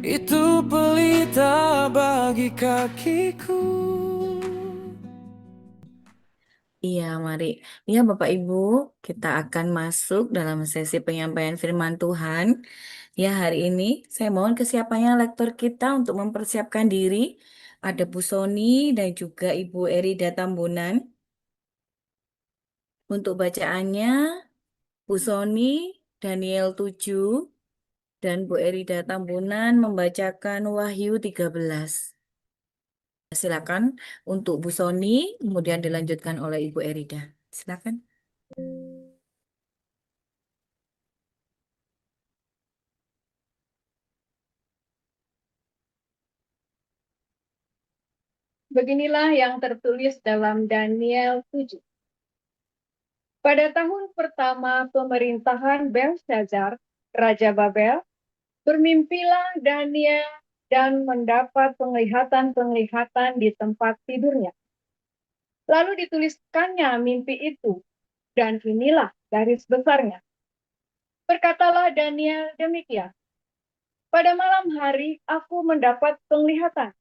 Itu pelita bagi kakiku. Iya, mari. Ya, Bapak Ibu, kita akan masuk dalam sesi penyampaian firman Tuhan. Ya, hari ini saya mohon kesiapannya lektor kita untuk mempersiapkan diri. Ada Bu Soni dan juga Ibu Erida Tambunan. Untuk bacaannya, Bu Soni, Daniel 7 dan Bu Erida Tambunan membacakan Wahyu 13. Silakan untuk Bu Soni, kemudian dilanjutkan oleh Ibu Erida. Silakan. Beginilah yang tertulis dalam Daniel 7. Pada tahun pertama pemerintahan Belshazzar, Raja Babel, bermimpilah Daniel dan mendapat penglihatan-penglihatan di tempat tidurnya. Lalu dituliskannya mimpi itu, dan inilah garis besarnya. Berkatalah Daniel demikian, pada malam hari aku mendapat penglihatan.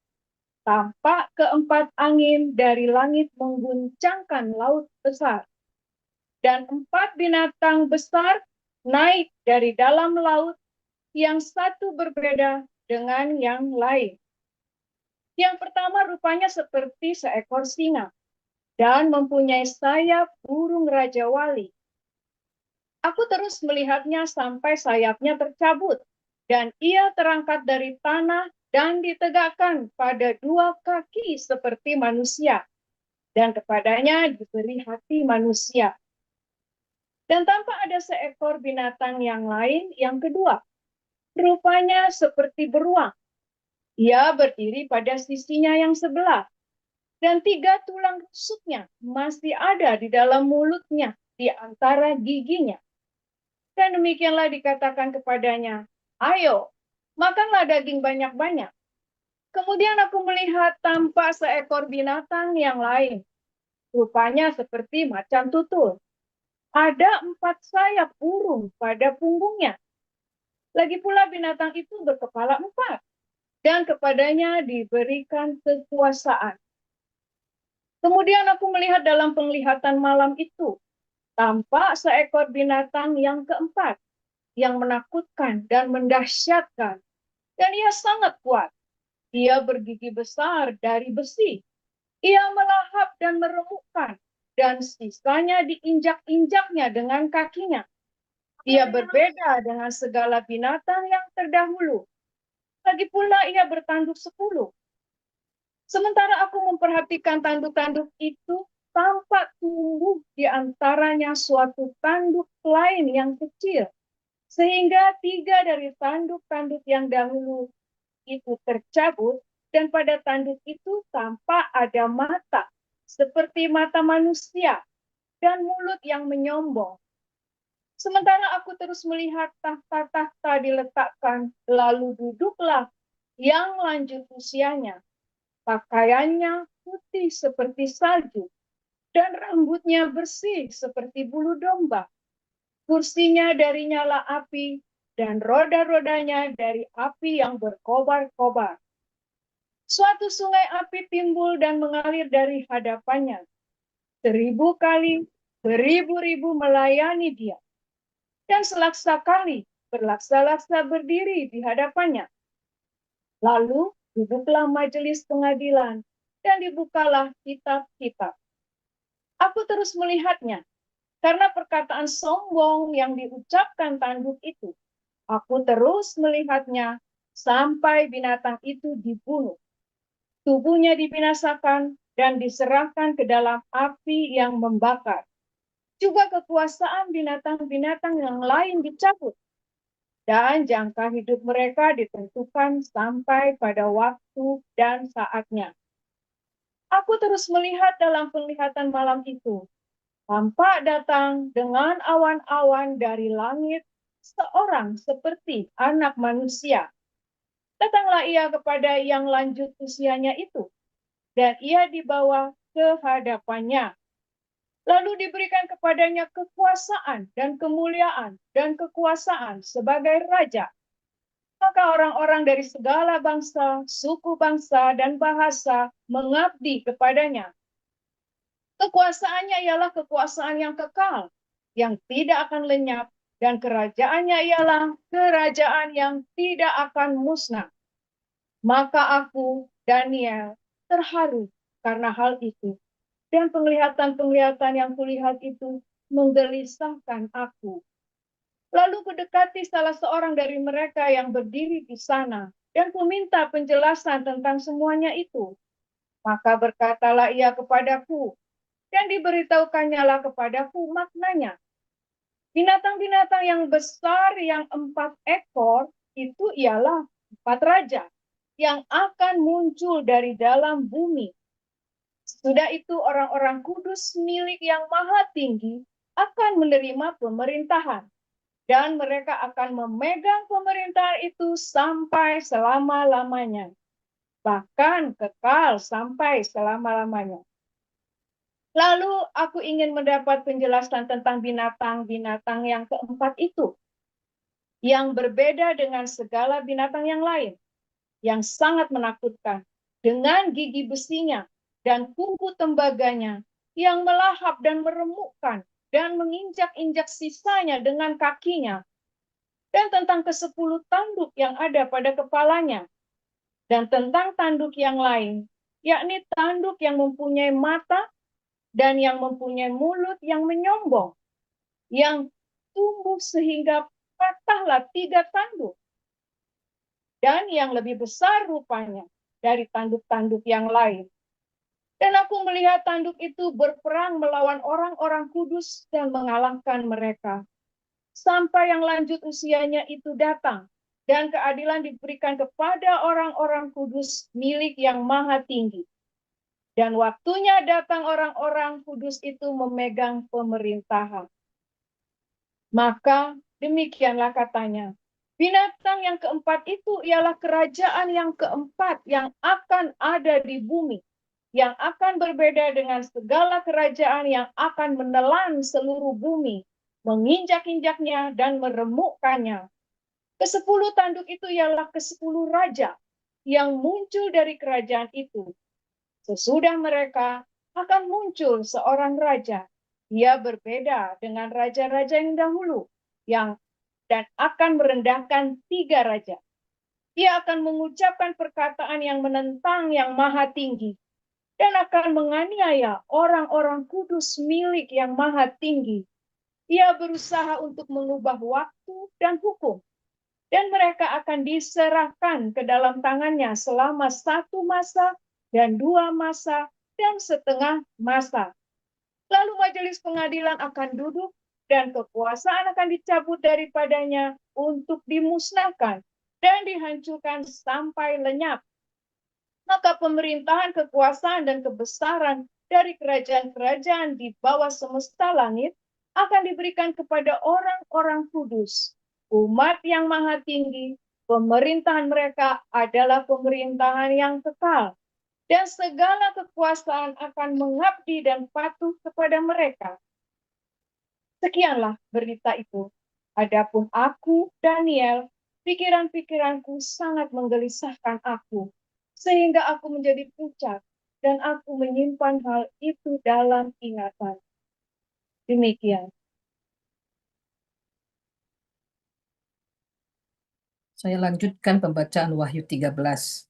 Tampak keempat angin dari langit mengguncangkan laut besar. Dan empat binatang besar naik dari dalam laut, yang satu berbeda dengan yang lain. Yang pertama rupanya seperti seekor singa dan mempunyai sayap burung raja wali. Aku terus melihatnya sampai sayapnya tercabut, dan ia terangkat dari tanah dan ditegakkan pada dua kaki seperti manusia, dan kepadanya diberi hati manusia. Dan tampak ada seekor binatang yang lain, yang kedua, rupanya seperti beruang. Ia berdiri pada sisinya yang sebelah, dan tiga tulang rusuknya masih ada di dalam mulutnya, di antara giginya. Dan demikianlah dikatakan kepadanya, ayo, makanlah daging banyak-banyak. Kemudian aku melihat tampak seekor binatang yang lain, rupanya seperti macan tutul. Ada empat sayap burung pada punggungnya. Lagi pula binatang itu berkepala empat, dan kepadanya diberikan kekuasaan. Kemudian aku melihat dalam penglihatan malam itu, tampak seekor binatang yang keempat, yang menakutkan dan mendahsyatkan, dan ia sangat kuat. Ia bergigi besar dari besi. Ia melahap dan meremukkan, dan sisanya diinjak-injaknya dengan kakinya. Ia berbeda dengan segala binatang yang terdahulu. Lagi pula ia bertanduk 10. Sementara aku memperhatikan tanduk-tanduk itu, tampak tumbuh di antaranya suatu tanduk lain yang kecil, sehingga tiga dari tanduk-tanduk yang dahulu itu tercabut, dan pada tanduk itu tampak ada mata, seperti mata manusia, dan mulut yang menyombong. Sementara aku terus melihat tahta-tahta diletakkan, lalu duduklah yang lanjut usianya. Pakaiannya putih seperti salju, dan rambutnya bersih seperti bulu domba. Kursinya dari nyala api, dan roda-rodanya dari api yang berkobar-kobar. Suatu sungai api timbul dan mengalir dari hadapannya. 1000 kali, beribu-ribu melayani dia. Dan selaksa kali, berlaksa-laksa berdiri di hadapannya. Lalu duduklah majelis pengadilan, dan dibukalah kitab-kitab. Aku terus melihatnya, karena perkataan sombong yang diucapkan tanduk itu. Aku terus melihatnya sampai binatang itu dibunuh. Tubuhnya dibinasakan dan diserahkan ke dalam api yang membakar. Juga kekuasaan binatang-binatang yang lain dicabut. Dan jangka hidup mereka ditentukan sampai pada waktu dan saatnya. Aku terus melihat dalam penglihatan malam itu, tampak datang dengan awan-awan dari langit seorang seperti anak manusia. Datanglah ia kepada yang lanjut usianya itu, dan ia dibawa ke hadapannya. Lalu diberikan kepadanya kekuasaan dan kemuliaan dan kekuasaan sebagai raja. Maka orang-orang dari segala bangsa, suku bangsa, dan bahasa mengabdi kepadanya. Kekuasaannya ialah kekuasaan yang kekal, yang tidak akan lenyap, dan kerajaannya ialah kerajaan yang tidak akan musnah. Maka aku, Daniel, terharu karena hal itu. Dan penglihatan-penglihatan yang kulihat itu menggelisahkan aku. Lalu kudekati salah seorang dari mereka yang berdiri di sana, dan kuminta penjelasan tentang semuanya itu. Maka berkatalah ia kepadaku, dan diberitaukannyalah kepadaku maknanya. Binatang-binatang yang besar yang 4 ekor itu ialah 4 raja yang akan muncul dari dalam bumi. Sudah itu orang-orang kudus milik yang maha tinggi akan menerima pemerintahan. Dan mereka akan memegang pemerintahan itu sampai selama-lamanya. Bahkan kekal sampai selama-lamanya. Lalu aku ingin mendapat penjelasan tentang binatang-binatang yang keempat itu. Yang berbeda dengan segala binatang yang lain. Yang sangat menakutkan. Dengan gigi besinya dan kuku tembaganya yang melahap dan meremukkan dan menginjak-injak sisanya dengan kakinya, dan tentang ke-10 tanduk yang ada pada kepalanya, dan tentang tanduk yang lain, yakni tanduk yang mempunyai mata dan yang mempunyai mulut yang menyombong, yang tumbuh sehingga patahlah 3 tanduk, dan yang lebih besar rupanya dari tanduk-tanduk yang lain. Dan aku melihat tanduk itu berperang melawan orang-orang kudus dan mengalahkan mereka. Sampai yang lanjut usianya itu datang, dan keadilan diberikan kepada orang-orang kudus milik yang maha tinggi. Dan waktunya datang orang-orang kudus itu memegang pemerintahan. Maka demikianlah katanya, binatang yang keempat itu ialah kerajaan yang keempat yang akan ada di bumi, yang akan berbeda dengan segala kerajaan yang akan menelan seluruh bumi, menginjak-injaknya dan meremukkannya. Ke-10 tanduk itu ialah ke-10 raja yang muncul dari kerajaan itu. Sesudah mereka akan muncul seorang raja. Ia berbeda dengan raja-raja yang dahulu, dan akan merendahkan 3 raja. Ia akan mengucapkan perkataan yang menentang yang maha tinggi, dan akan menganiaya orang-orang kudus milik yang maha tinggi. Ia berusaha untuk mengubah waktu dan hukum, dan mereka akan diserahkan ke dalam tangannya selama 1 masa dan 2 masa dan setengah masa. Lalu majelis pengadilan akan duduk, dan kekuasaan akan dicabut daripadanya untuk dimusnahkan dan dihancurkan sampai lenyap. Maka pemerintahan, kekuasaan, dan kebesaran dari kerajaan-kerajaan di bawah semesta langit akan diberikan kepada orang-orang kudus, umat yang maha tinggi. Pemerintahan mereka adalah pemerintahan yang kekal, dan segala kekuasaan akan mengabdi dan patuh kepada mereka. Sekianlah berita itu. Adapun aku, Daniel, pikiran-pikiranku sangat menggelisahkan aku, sehingga aku menjadi pucat, dan aku menyimpan hal itu dalam ingatan. Demikian. Saya lanjutkan pembacaan Wahyu 13.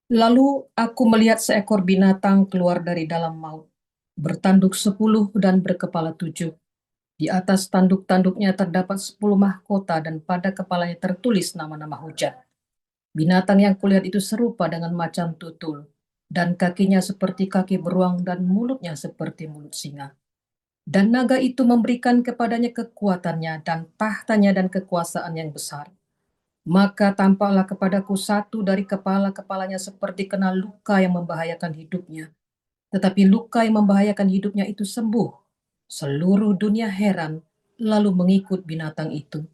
Lalu aku melihat seekor binatang keluar dari dalam maut, bertanduk 10 dan berkepala 7. Di atas tanduk-tanduknya terdapat 10 mahkota, dan pada kepalanya tertulis nama-nama hujat. Binatang yang kulihat itu serupa dengan macan tutul, dan kakinya seperti kaki beruang, dan mulutnya seperti mulut singa. Dan naga itu memberikan kepadanya kekuatannya, dan tahtanya, dan kekuasaan yang besar. Maka tampaklah kepadaku satu dari kepala-kepalanya seperti kena luka yang membahayakan hidupnya. Tetapi luka yang membahayakan hidupnya itu sembuh. Seluruh dunia heran, lalu mengikut binatang itu.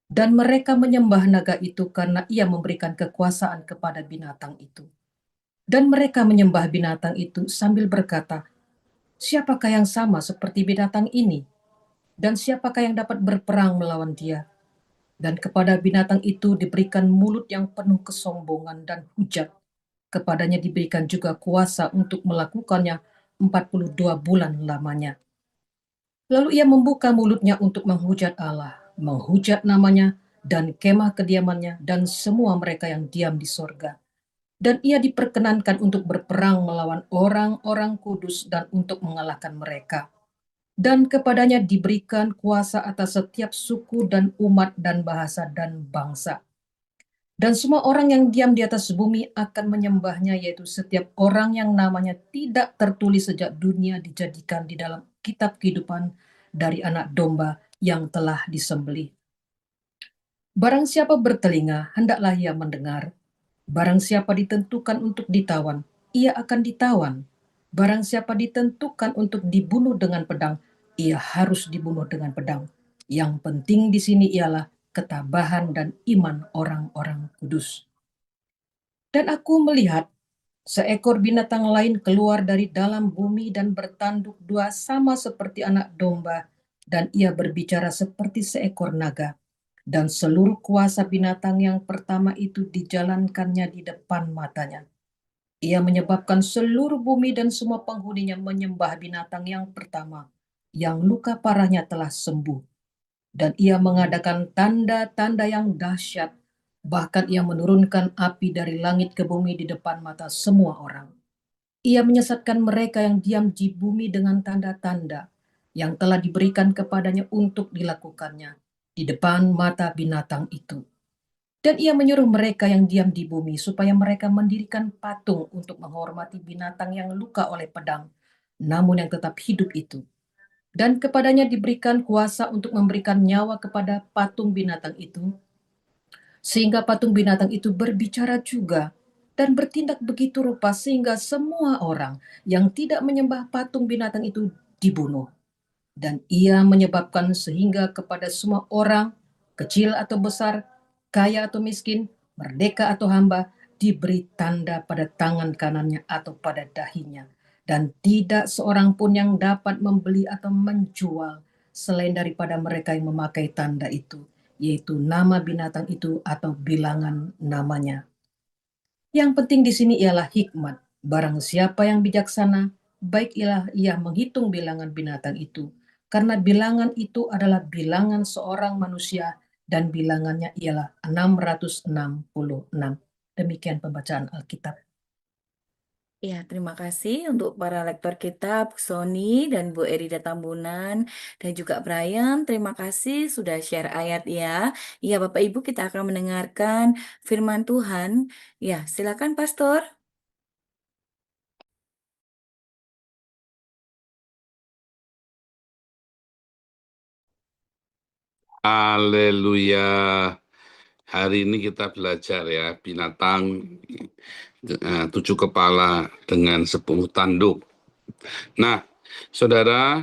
Dan mereka menyembah naga itu karena ia memberikan kekuasaan kepada binatang itu. Dan mereka menyembah binatang itu sambil berkata, siapakah yang sama seperti binatang ini? Dan siapakah yang dapat berperang melawan dia? Dan kepada binatang itu diberikan mulut yang penuh kesombongan dan hujat. Kepadanya diberikan juga kuasa untuk melakukannya 42 bulan lamanya. Lalu ia membuka mulutnya untuk menghujat Allah, menghujat namanya, dan kemah kediamannya, dan semua mereka yang diam di sorga. Dan ia diperkenankan untuk berperang melawan orang-orang kudus dan untuk mengalahkan mereka. Dan kepadanya diberikan kuasa atas setiap suku dan umat dan bahasa dan bangsa. Dan semua orang yang diam di atas bumi akan menyembahnya, yaitu setiap orang yang namanya tidak tertulis sejak dunia dijadikan di dalam kitab kehidupan dari anak domba yang telah disembelih. Barang siapa bertelinga, hendaklah ia mendengar. Barang siapa ditentukan untuk ditawan, ia akan ditawan. Barang siapa ditentukan untuk dibunuh dengan pedang, ia harus dibunuh dengan pedang. Yang penting di sini ialah ketabahan dan iman orang-orang kudus. Dan aku melihat seekor binatang lain keluar dari dalam bumi dan bertanduk dua sama seperti anak domba, dan ia berbicara seperti seekor naga. Dan seluruh kuasa binatang yang pertama itu dijalankannya di depan matanya. Ia menyebabkan seluruh bumi dan semua penghuninya menyembah binatang yang pertama, yang luka parahnya telah sembuh. Dan ia mengadakan tanda-tanda yang dahsyat, bahkan ia menurunkan api dari langit ke bumi di depan mata semua orang. Ia menyesatkan mereka yang diam di bumi dengan tanda-tanda yang telah diberikan kepadanya untuk dilakukannya di depan mata binatang itu. Dan ia menyuruh mereka yang diam di bumi supaya mereka mendirikan patung untuk menghormati binatang yang luka oleh pedang, namun yang tetap hidup itu. Dan kepadanya diberikan kuasa untuk memberikan nyawa kepada patung binatang itu, sehingga patung binatang itu berbicara juga dan bertindak begitu rupa sehingga semua orang yang tidak menyembah patung binatang itu dibunuh. Dan ia menyebabkan sehingga kepada semua orang, kecil atau besar, kaya atau miskin, merdeka atau hamba, diberi tanda pada tangan kanannya atau pada dahinya. Dan tidak seorang pun yang dapat membeli atau menjual selain daripada mereka yang memakai tanda itu, yaitu nama binatang itu atau bilangan namanya. Yang penting di sini ialah hikmat. Barang siapa yang bijaksana, baik ialah ia menghitung bilangan binatang itu, karena bilangan itu adalah bilangan seorang manusia dan bilangannya ialah 666. Demikian pembacaan Alkitab. Ya, terima kasih untuk para lektor kita, Bu Sony dan Bu Erida Tambunan, dan juga Brian. Terima kasih sudah share ayat ya. Ya, Bapak Ibu, kita akan mendengarkan firman Tuhan. Ya, silakan Pastor. Haleluya. Hari ini kita belajar ya binatang 7 kepala dengan 10 tanduk. Nah, saudara,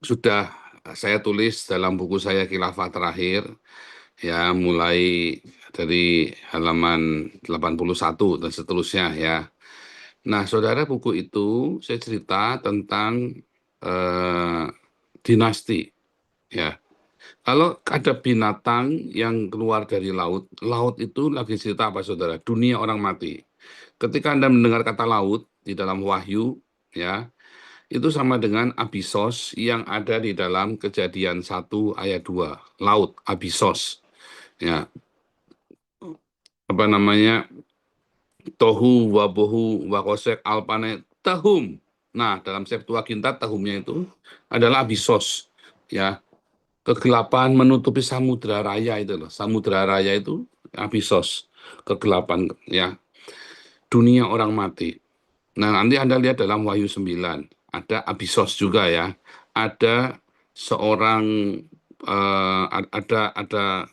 sudah saya tulis dalam buku saya Khilafah Terakhir, ya mulai dari halaman 81 dan seterusnya ya. Nah, saudara, buku itu saya cerita tentang dinasti ya. Kalau ada binatang yang keluar dari laut, laut itu lagi cerita apa saudara? Dunia orang mati. Ketika Anda mendengar kata laut di dalam Wahyu, ya, itu sama dengan Abyssos yang ada di dalam Kejadian 1 ayat 2. Laut, Abyssos. Ya, apa namanya? Tohu wabohu wakosek alpane tahum. Nah, dalam Septuaginta tahumnya itu adalah Abyssos. Ya, kegelapan menutupi samudra raya itu loh. Samudra raya itu Abyssos, kegelapan ya. Dunia orang mati. Nah, nanti Anda lihat dalam Wahyu 9, ada Abyssos juga ya. Ada seorang ada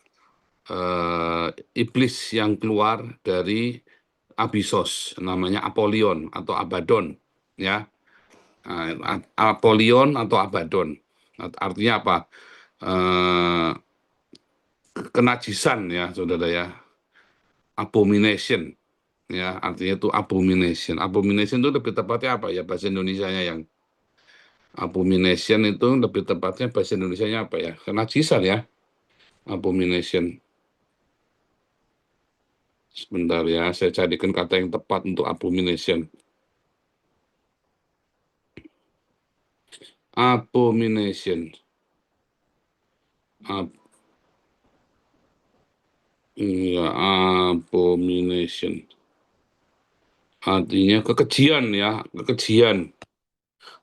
iblis yang keluar dari Abyssos, namanya Apollyon atau Abaddon ya. Apollyon atau Abaddon. Artinya apa? Kenajisan ya saudara ya, abomination ya, artinya itu abomination. Abomination itu lebih tepatnya apa ya bahasa Indonesianya? Yang abomination itu lebih tepatnya bahasa Indonesianya apa ya? Kenajisan ya. Abomination. Sebentar ya, saya carikan kata yang tepat untuk abomination. Abomination. Iya, abomination. Artinya kekejian ya, kekejian.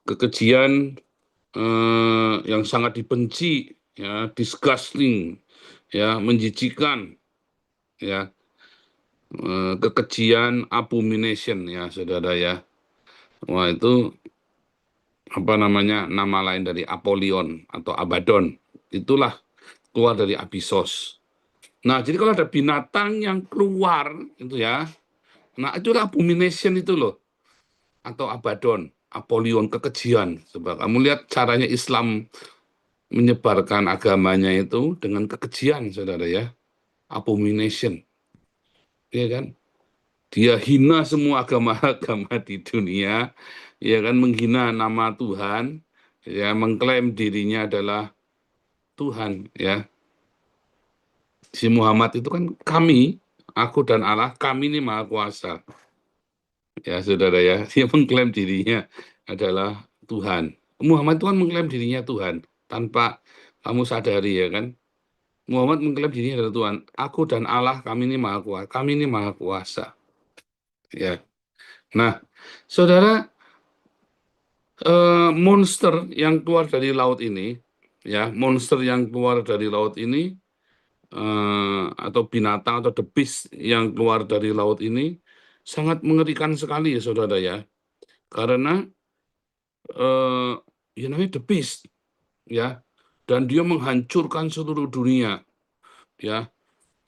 Kekejian yang sangat dibenci, ya, disgusting, ya, menjijikan, ya, kekejian, abomination, ya, saudara ya. Wah, itu apa namanya, nama lain dari Apollyon atau Abaddon. Itulah keluar dari Abyssos. Nah, jadi kalau ada binatang yang keluar itu ya, nah itulah abomination itu loh, atau Abaddon, Apollyon, kekejian. Coba kamu lihat caranya Islam menyebarkan agamanya itu dengan kekejian, saudara ya, abomination, ya kan? Dia hina semua agama-agama di dunia, ya kan, menghina nama Tuhan, ya, mengklaim dirinya adalah Tuhan, ya. Si Muhammad itu kan kami, aku dan Allah, kami ini maha kuasa, ya saudara ya. Dia mengklaim dirinya adalah Tuhan. Muhammad itu kan mengklaim dirinya Tuhan tanpa kamu sadari, ya kan. Muhammad mengklaim dirinya adalah Tuhan. Aku dan Allah, kami ini maha kuasa. Kami ini maha kuasa. Ya. Nah, saudara, monster yang keluar dari laut ini, ya, monster yang keluar dari laut ini, atau binatang atau the beast yang keluar dari laut ini sangat mengerikan sekali ya saudara ya, karena ya namanya the beast ya, dan dia menghancurkan seluruh dunia ya,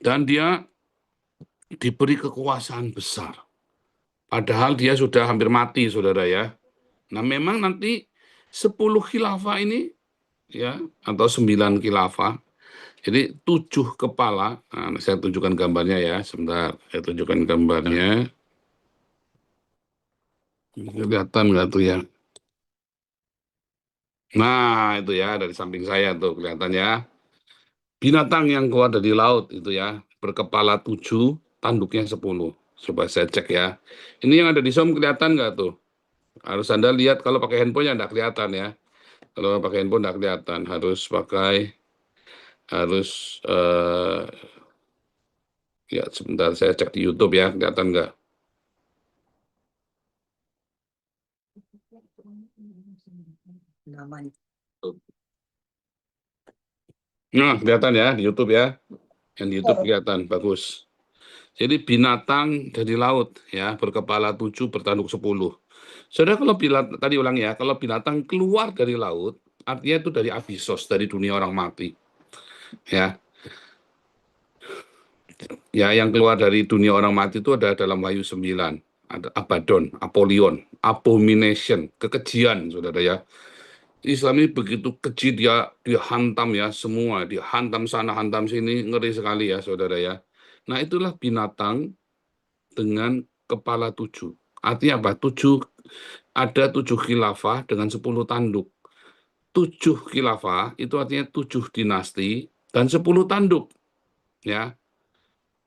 dan dia diberi kekuasaan besar padahal dia sudah hampir mati saudara ya. Nah memang nanti 10 khilafah ini ya, atau 9 khilafah, jadi 7 kepala. Nah, saya tunjukkan gambarnya ya, sebentar. Saya tunjukkan gambarnya. Kelihatan nggak tuh ya? Nah, itu ya, dari samping saya tuh kelihatan ya. Binatang yang keluar dari laut itu ya, berkepala 7, tanduknya 10. Coba saya cek ya. Ini yang ada di Zoom kelihatan nggak tuh? Harus Anda lihat, kalau pakai handphone ya nggak kelihatan ya. Kalau pakai handphone nggak kelihatan, harus ya sebentar saya cek di YouTube ya, kelihatan nggak? Nah, kelihatan ya di YouTube ya. Yang di YouTube kelihatan, bagus. Jadi binatang dari laut ya, berkepala 7, bertanduk 10. Saudara, kalau tadi ulang ya, kalau binatang keluar dari laut, artinya itu dari Abyssos, dari dunia orang mati. Ya. Ya, yang keluar dari dunia orang mati itu ada dalam Wahyu 9. Ada Abaddon, Apollyon, abomination, kekejian, saudara ya. Islam ini begitu keji, dia hantam ya semua, dia hantam sana, hantam sini, ngeri sekali ya saudara ya. Nah itulah binatang dengan kepala 7. Artinya apa? Ada 7 khilafah dengan 10 tanduk. 7 khilafah itu artinya 7 dinasti dan 10 tanduk. Ya,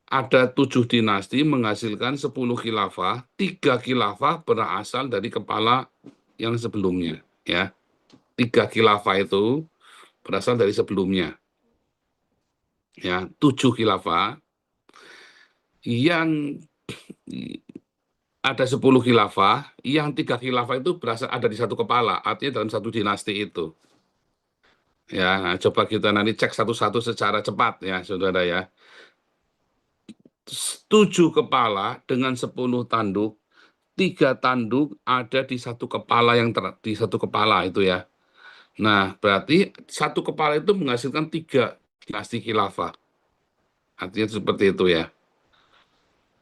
ada 7 dinasti menghasilkan 10 khilafah, 3 khilafah berasal dari kepala yang sebelumnya. Ya, 3 khilafah itu berasal dari sebelumnya. Ya, 7 khilafah yang ada 10 khilafah, yang 3 khilafah itu berasal ada di satu kepala, artinya dalam satu dinasti itu. Ya, nah, coba kita nanti cek satu-satu secara cepat ya, saudara ya. 7 kepala dengan 10 tanduk, 3 tanduk ada di satu kepala di satu kepala itu ya. Nah, berarti satu kepala itu menghasilkan 3 dinasti khilafah. Artinya seperti itu ya.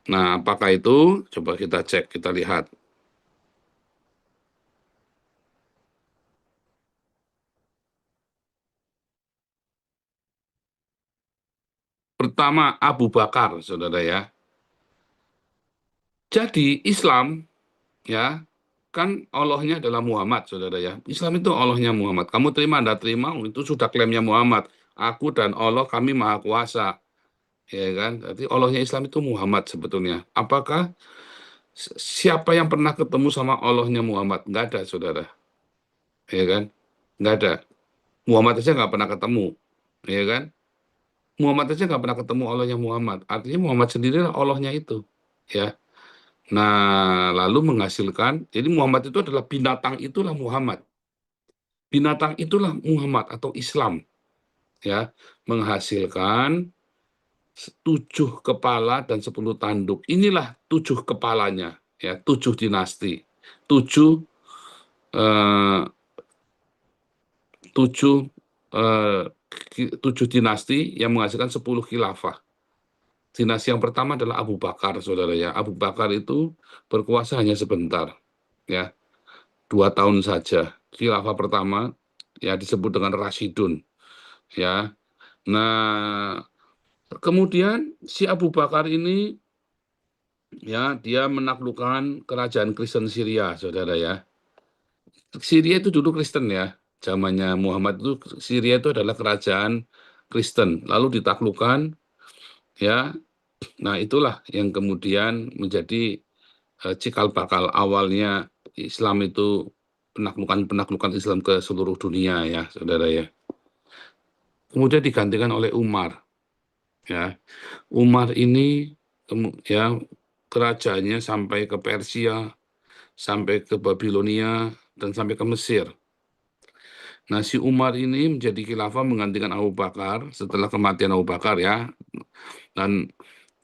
Nah, apakah itu? Coba kita cek, kita lihat. Pertama, Abu Bakar, saudara ya. Jadi Islam ya, kan Allahnya adalah Muhammad, saudara ya. Islam itu Allahnya Muhammad. Kamu terima, Anda terima, itu sudah klaimnya Muhammad. Aku dan Allah kami maha kuasa. Ya kan? Jadi Allahnya Islam itu Muhammad sebetulnya. Apakah siapa yang pernah ketemu sama Allahnya Muhammad? Nggak ada, saudara. Ya kan? Nggak ada. Muhammad aja nggak pernah ketemu. Ya kan? Muhammad aja nggak pernah ketemu Allahnya Muhammad. Artinya Muhammad sendiri Allahnya itu. Ya. Nah, lalu menghasilkan, jadi Muhammad itu adalah binatang itulah Muhammad. Binatang itulah Muhammad atau Islam. Ya, menghasilkan 7 kepala dan 10 tanduk. Inilah 7 kepalanya, ya, 7 dinasti, 7 eh, 7 eh, 7 dinasti yang menghasilkan 10 khilafah. Dinasti yang pertama adalah Abu Bakar, saudara ya. Abu Bakar itu berkuasa hanya sebentar, ya, 2 tahun saja. Khilafah pertama ya disebut dengan Rasyidun, ya. Nah, kemudian si Abu Bakar ini ya dia menaklukkan kerajaan Kristen Syria, saudara ya. Syria itu dulu Kristen ya, zamannya Muhammad itu Syria itu adalah kerajaan Kristen, lalu ditaklukkan ya. Nah, itulah yang kemudian menjadi cikal bakal awalnya Islam itu penaklukan Islam ke seluruh dunia ya, saudara ya. Kemudian digantikan oleh Umar ya. Umar ini ya kerajaannya sampai ke Persia, sampai ke Babilonia, dan sampai ke Mesir. Nah, si Umar ini menjadi khilafah menggantikan Abu Bakar setelah kematian Abu Bakar ya. Dan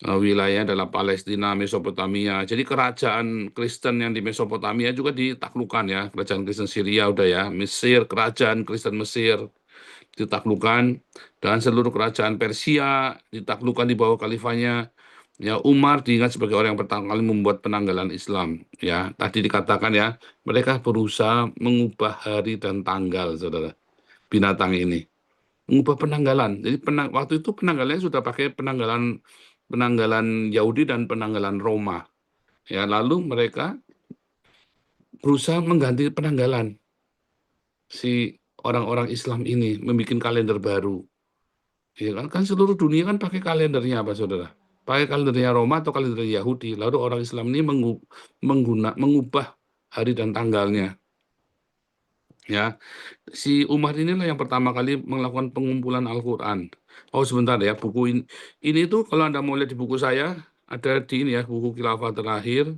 wilayah adalah Palestina, Mesopotamia. Jadi kerajaan Kristen yang di Mesopotamia juga ditaklukkan ya. Kerajaan Kristen Syria udah ya. Mesir, kerajaan Kristen Mesir ditaklukkan. Dan seluruh kerajaan Persia ditaklukkan di bawah khalifahnya. Ya, Umar diingat sebagai orang yang pertama kali membuat penanggalan Islam. Ya, tadi dikatakan ya, mereka berusaha mengubah hari dan tanggal, saudara. Binatang ini mengubah penanggalan. Jadi waktu itu penanggalannya sudah pakai penanggalan Yahudi dan penanggalan Roma. Ya, lalu mereka berusaha mengganti penanggalan. Si orang-orang Islam ini membuat kalender baru. Ya kan seluruh dunia kan pakai kalendernya apa, saudara? Pakai kalendernya Roma atau kalender Yahudi. Lalu orang Islam ini mengubah hari dan tanggalnya. Ya, si Umar inilah yang pertama kali melakukan pengumpulan Al-Quran. Oh, sebentar ya, buku ini tuh kalau Anda mau lihat di buku saya, ada di ini ya, buku Khilafah Terakhir.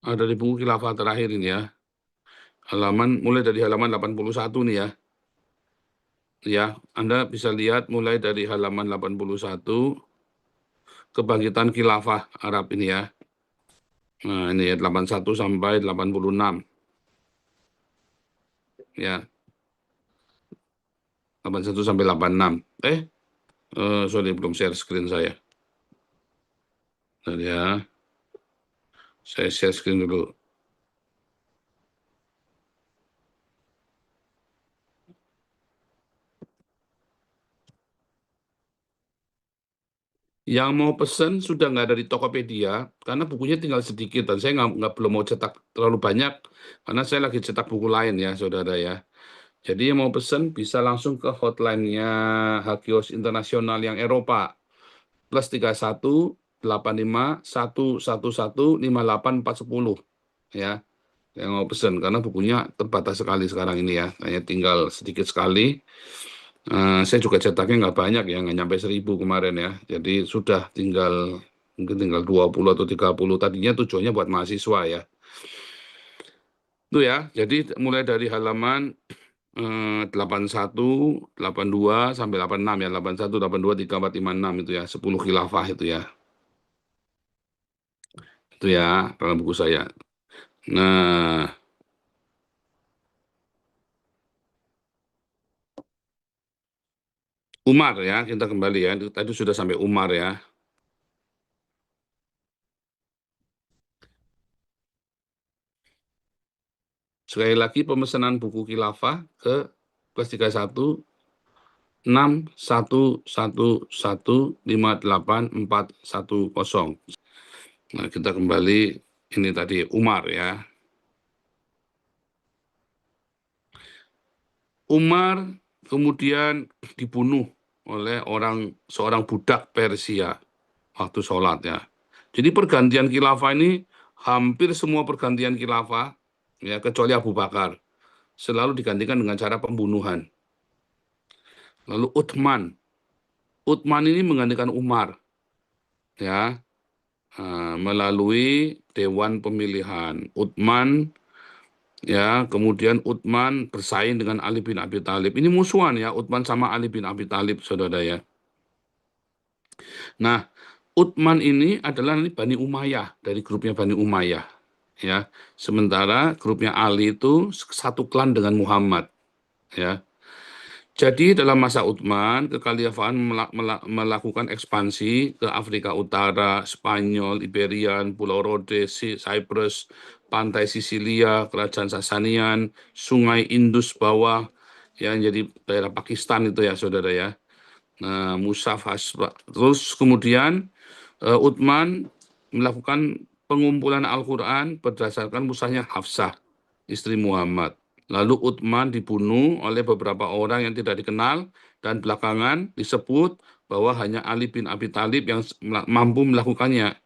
Ada di buku Khilafah Terakhir ini ya. Mulai dari halaman 81 nih ya. Ya, Anda bisa lihat mulai dari halaman 81, Kebangkitan Khilafah Arab ini ya. Nah, ini ya 81 sampai 86. Ya. 81 sampai 86. Sorry, belum share screen saya. Nah, ya. Saya share screen dulu. Yang mau pesen sudah nggak ada di Tokopedia, karena bukunya tinggal sedikit, dan saya belum mau cetak terlalu banyak, karena saya lagi cetak buku lain ya, saudara ya. Jadi yang mau pesen bisa langsung ke hotline-nya Hagios Internasional yang Eropa, +31 85 111 58 410 ya. Yang mau pesen, karena bukunya terbatas sekali sekarang ini ya, hanya tinggal sedikit sekali. Saya juga cetaknya nggak banyak ya, nggak nyampe 1000 kemarin ya. Jadi sudah mungkin tinggal 20 atau 30. Tadinya tujuannya buat mahasiswa ya. Itu ya, jadi mulai dari halaman 81, 82 sampai 86 ya, 81, 82, 34, 56 itu ya, 10 khilafah itu ya. Itu ya dalam buku saya. Nah, Umar ya, kita kembali ya. Tadi sudah sampai Umar ya. Sekali lagi pemesanan buku khilafah ke +31 611158410. Nah, kita kembali ini tadi Umar ya. Umar kemudian dibunuh oleh seorang budak Persia waktu sholat ya. Jadi pergantian khilafah ini hampir semua pergantian khilafah ya kecuali Abu Bakar selalu digantikan dengan cara pembunuhan. Lalu Utsman ini menggantikan Umar ya melalui dewan pemilihan. Kemudian Utsman bersaing dengan Ali bin Abi Thalib. Ini musuhan ya, Utsman sama Ali bin Abi Thalib, saudara ya. Nah, Utsman ini adalah Bani Umayyah, dari grupnya Bani Umayyah. Ya, sementara grupnya Ali itu satu klan dengan Muhammad. Ya, jadi dalam masa Utsman, kekhalifahan melakukan ekspansi ke Afrika Utara, Spanyol, Iberian, Pulau Rhodes, Cyprus, pantai Sisilia, Kerajaan Sasanian, Sungai Indus bawah, yang jadi daerah Pakistan itu ya, saudara ya. Nah, Musaf Hasba. Terus kemudian Utsman melakukan pengumpulan Al-Quran berdasarkan musahnya Hafsah, istri Muhammad. Lalu Utsman dibunuh oleh beberapa orang yang tidak dikenal dan belakangan disebut bahwa hanya Ali bin Abi Thalib yang mampu melakukannya.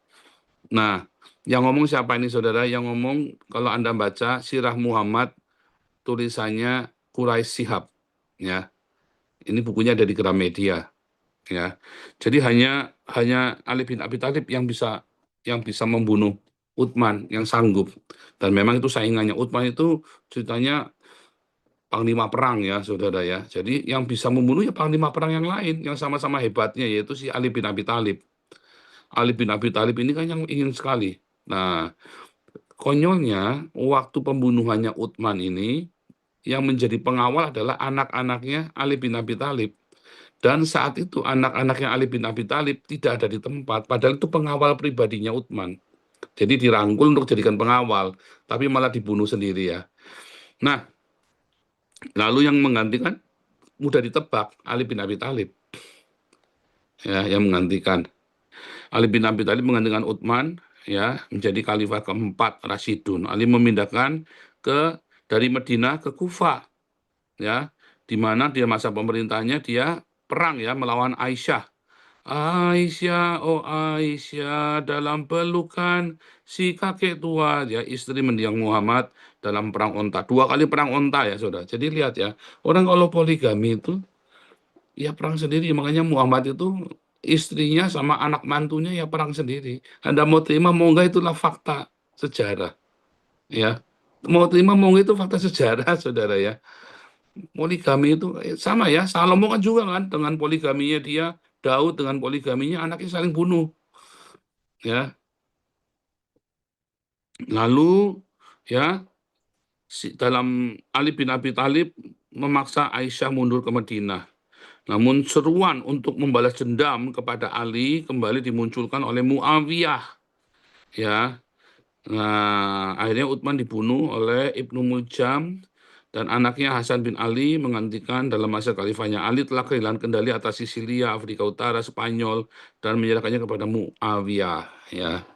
Nah, yang ngomong siapa ini, saudara? Yang ngomong kalau Anda baca Sirah Muhammad, tulisannya Quraisy Shihab. Ya, ini bukunya dari Gramedia. Ya, jadi hanya Ali bin Abi Thalib yang bisa membunuh Utsman, yang sanggup. Dan memang itu saingannya. Utsman itu ceritanya panglima perang ya, saudara ya. Jadi yang bisa membunuh ya panglima perang yang lain yang sama-sama hebatnya, yaitu si Ali bin Abi Thalib. Ali bin Abi Thalib ini kan yang ingin sekali. Nah, konyolnya waktu pembunuhannya Utsman ini yang menjadi pengawal adalah anak-anaknya Ali bin Abi Thalib. Dan saat itu anak-anaknya Ali bin Abi Thalib tidak ada di tempat, padahal itu pengawal pribadinya Utsman. Jadi dirangkul untuk jadikan pengawal, tapi malah dibunuh sendiri ya. Nah, lalu yang menggantikan mudah ditebak, Ali bin Abi Thalib. Ya, yang menggantikan. Ali bin Abi Thalib menggantikan Utsman ya menjadi khalifah keempat Rasyidun. Ali memindahkan dari Madinah ke Kufah ya, di mana di masa pemerintahnya dia perang ya melawan Aisyah. Aisyah, oh Aisyah, dalam pelukan si kakek tua, ya istri mendiang Muhammad dalam perang onta. 2 kali perang onta ya, saudara. Jadi lihat ya, orang kalau poligami itu, ya perang sendiri. Makanya Muhammad itu istrinya sama anak mantunya ya perang sendiri. Anda mau terima, mau enggak, itulah fakta sejarah. Ya, mau terima, mau enggak, itu fakta sejarah, saudara ya. Poligami itu sama ya, Salomo kan juga kan dengan poligaminya dia, Daud dengan poligaminya anaknya saling bunuh. Ya. Lalu ya dalam Ali bin Abi Thalib memaksa Aisyah mundur ke Madinah. Namun seruan untuk membalas dendam kepada Ali kembali dimunculkan oleh Muawiyah. Ya. Nah, akhirnya Utsman dibunuh oleh Ibnu Muljam dan anaknya Hasan bin Ali menggantikan. Dalam masa khalifahnya Ali telah kehilangan kendali atas Sisilia, Afrika Utara, Spanyol dan menyerahkannya kepada Muawiyah ya.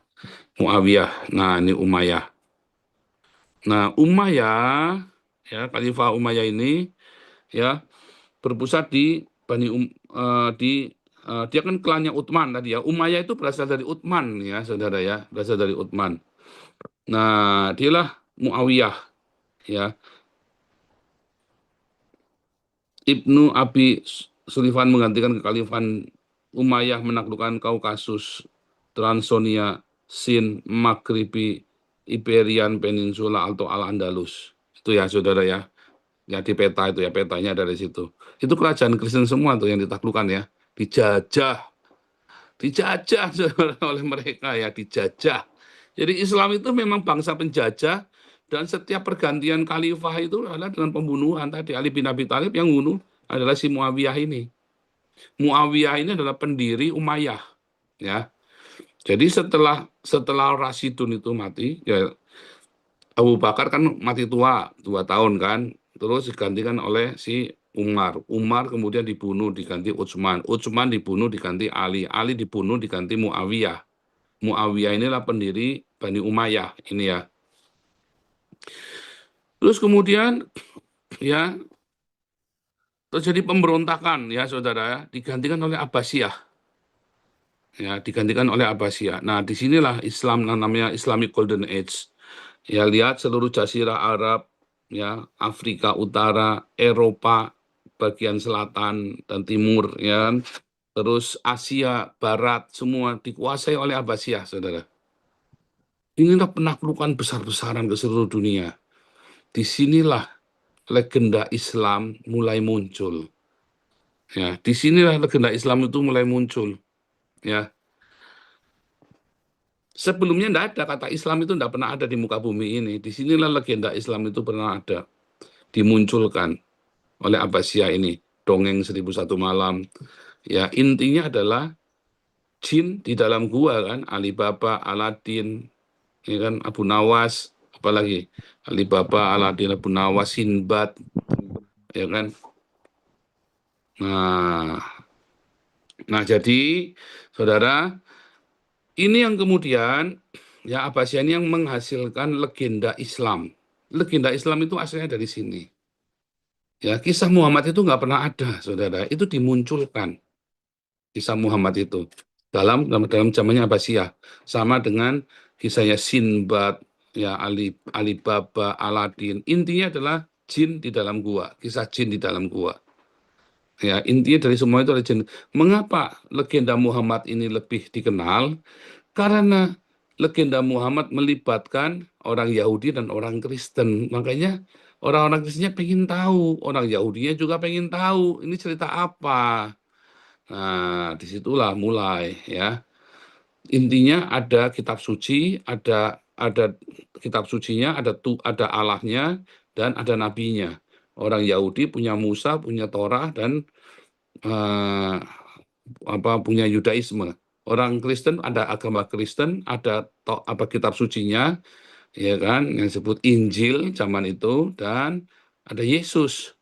Muawiyah. Nah, ini Umayyah. Nah, Umayyah ya, Khalifah Umayyah ini ya berpusat di dia kan klannya Utsman tadi ya. Umayyah itu berasal dari Utsman ya, saudara ya, berasal dari Utsman. Nah, dialah Muawiyah ya. Ibnu Abi Sulaiman menggantikan kekhalifahan Umayyah, menaklukkan Kaukasus, Transonia, Sin, Maghribi, Iberian Peninsula atau Al-Andalus. Itu ya, saudara ya. Ya di peta itu ya, petanya dari situ. Itu kerajaan Kristen semua tuh yang ditaklukkan ya. Dijajah saudara, oleh mereka ya, dijajah. Jadi Islam itu memang bangsa penjajah, dan setiap pergantian khalifah itu adalah dengan pembunuhan. Tadi Ali bin Abi Thalib yang bunuh adalah si Muawiyah ini. Muawiyah ini adalah pendiri Umayyah ya. Jadi setelah Rasyidun itu mati ya, Abu Bakar kan mati tua 2 tahun kan, terus digantikan oleh si Umar. Umar kemudian dibunuh diganti Utsman. Utsman dibunuh diganti Ali. Ali dibunuh diganti Muawiyah. Muawiyah inilah pendiri Bani Umayyah ini ya. Terus kemudian ya terjadi pemberontakan ya saudara, digantikan oleh Abbasiyah. Ya, digantikan oleh Abbasiyah. Nah, disinilah Islam namanya Islamic Golden Age. Ya, lihat seluruh jazirah Arab, ya, Afrika Utara, Eropa, bagian selatan dan timur, ya kan? Terus Asia Barat, semua dikuasai oleh Abbasiyah, saudara. Inilah penaklukan besar-besaran ke seluruh dunia. Disinilah legenda Islam mulai muncul. Ya, disinilah legenda Islam itu mulai muncul. Ya, sebelumnya tidak ada kata Islam itu tidak pernah ada di muka bumi ini. Disinilah legenda Islam itu pernah ada, dimunculkan oleh Abbasiyah ini. Dongeng 1001 malam. Ya, intinya adalah jin di dalam gua kan, Alibaba, Aladin, ya kan, Abu Nawas, apalagi Alibaba, Aladin, Abu Nawas, Sinbad, ya kan. Nah, jadi saudara, ini yang kemudian ya Abbasiyah ini yang menghasilkan legenda Islam. Legenda Islam itu aslinya dari sini. Ya, kisah Muhammad itu nggak pernah ada, saudara. Itu dimunculkan kisah Muhammad itu dalam zamannya Abbasiyah, sama dengan kisahnya Sinbad, ya Alibaba, Aladin. Intinya adalah jin di dalam gua, kisah jin di dalam gua. Ya, intinya dari semua itu adalah jin. Mengapa legenda Muhammad ini lebih dikenal? Karena legenda Muhammad melibatkan orang Yahudi dan orang Kristen. Makanya orang-orang Kristennya pengen tahu, orang Yahudinya juga pengen tahu ini cerita apa. Nah, disitulah mulai ya. Intinya ada kitab suci, ada kitab sucinya, ada Allahnya dan ada nabinya. Orang Yahudi punya Musa, punya Torah dan punya Yudaisme. Orang Kristen ada agama Kristen, ada kitab sucinya, ya kan, yang disebut Injil zaman itu, dan ada Yesus.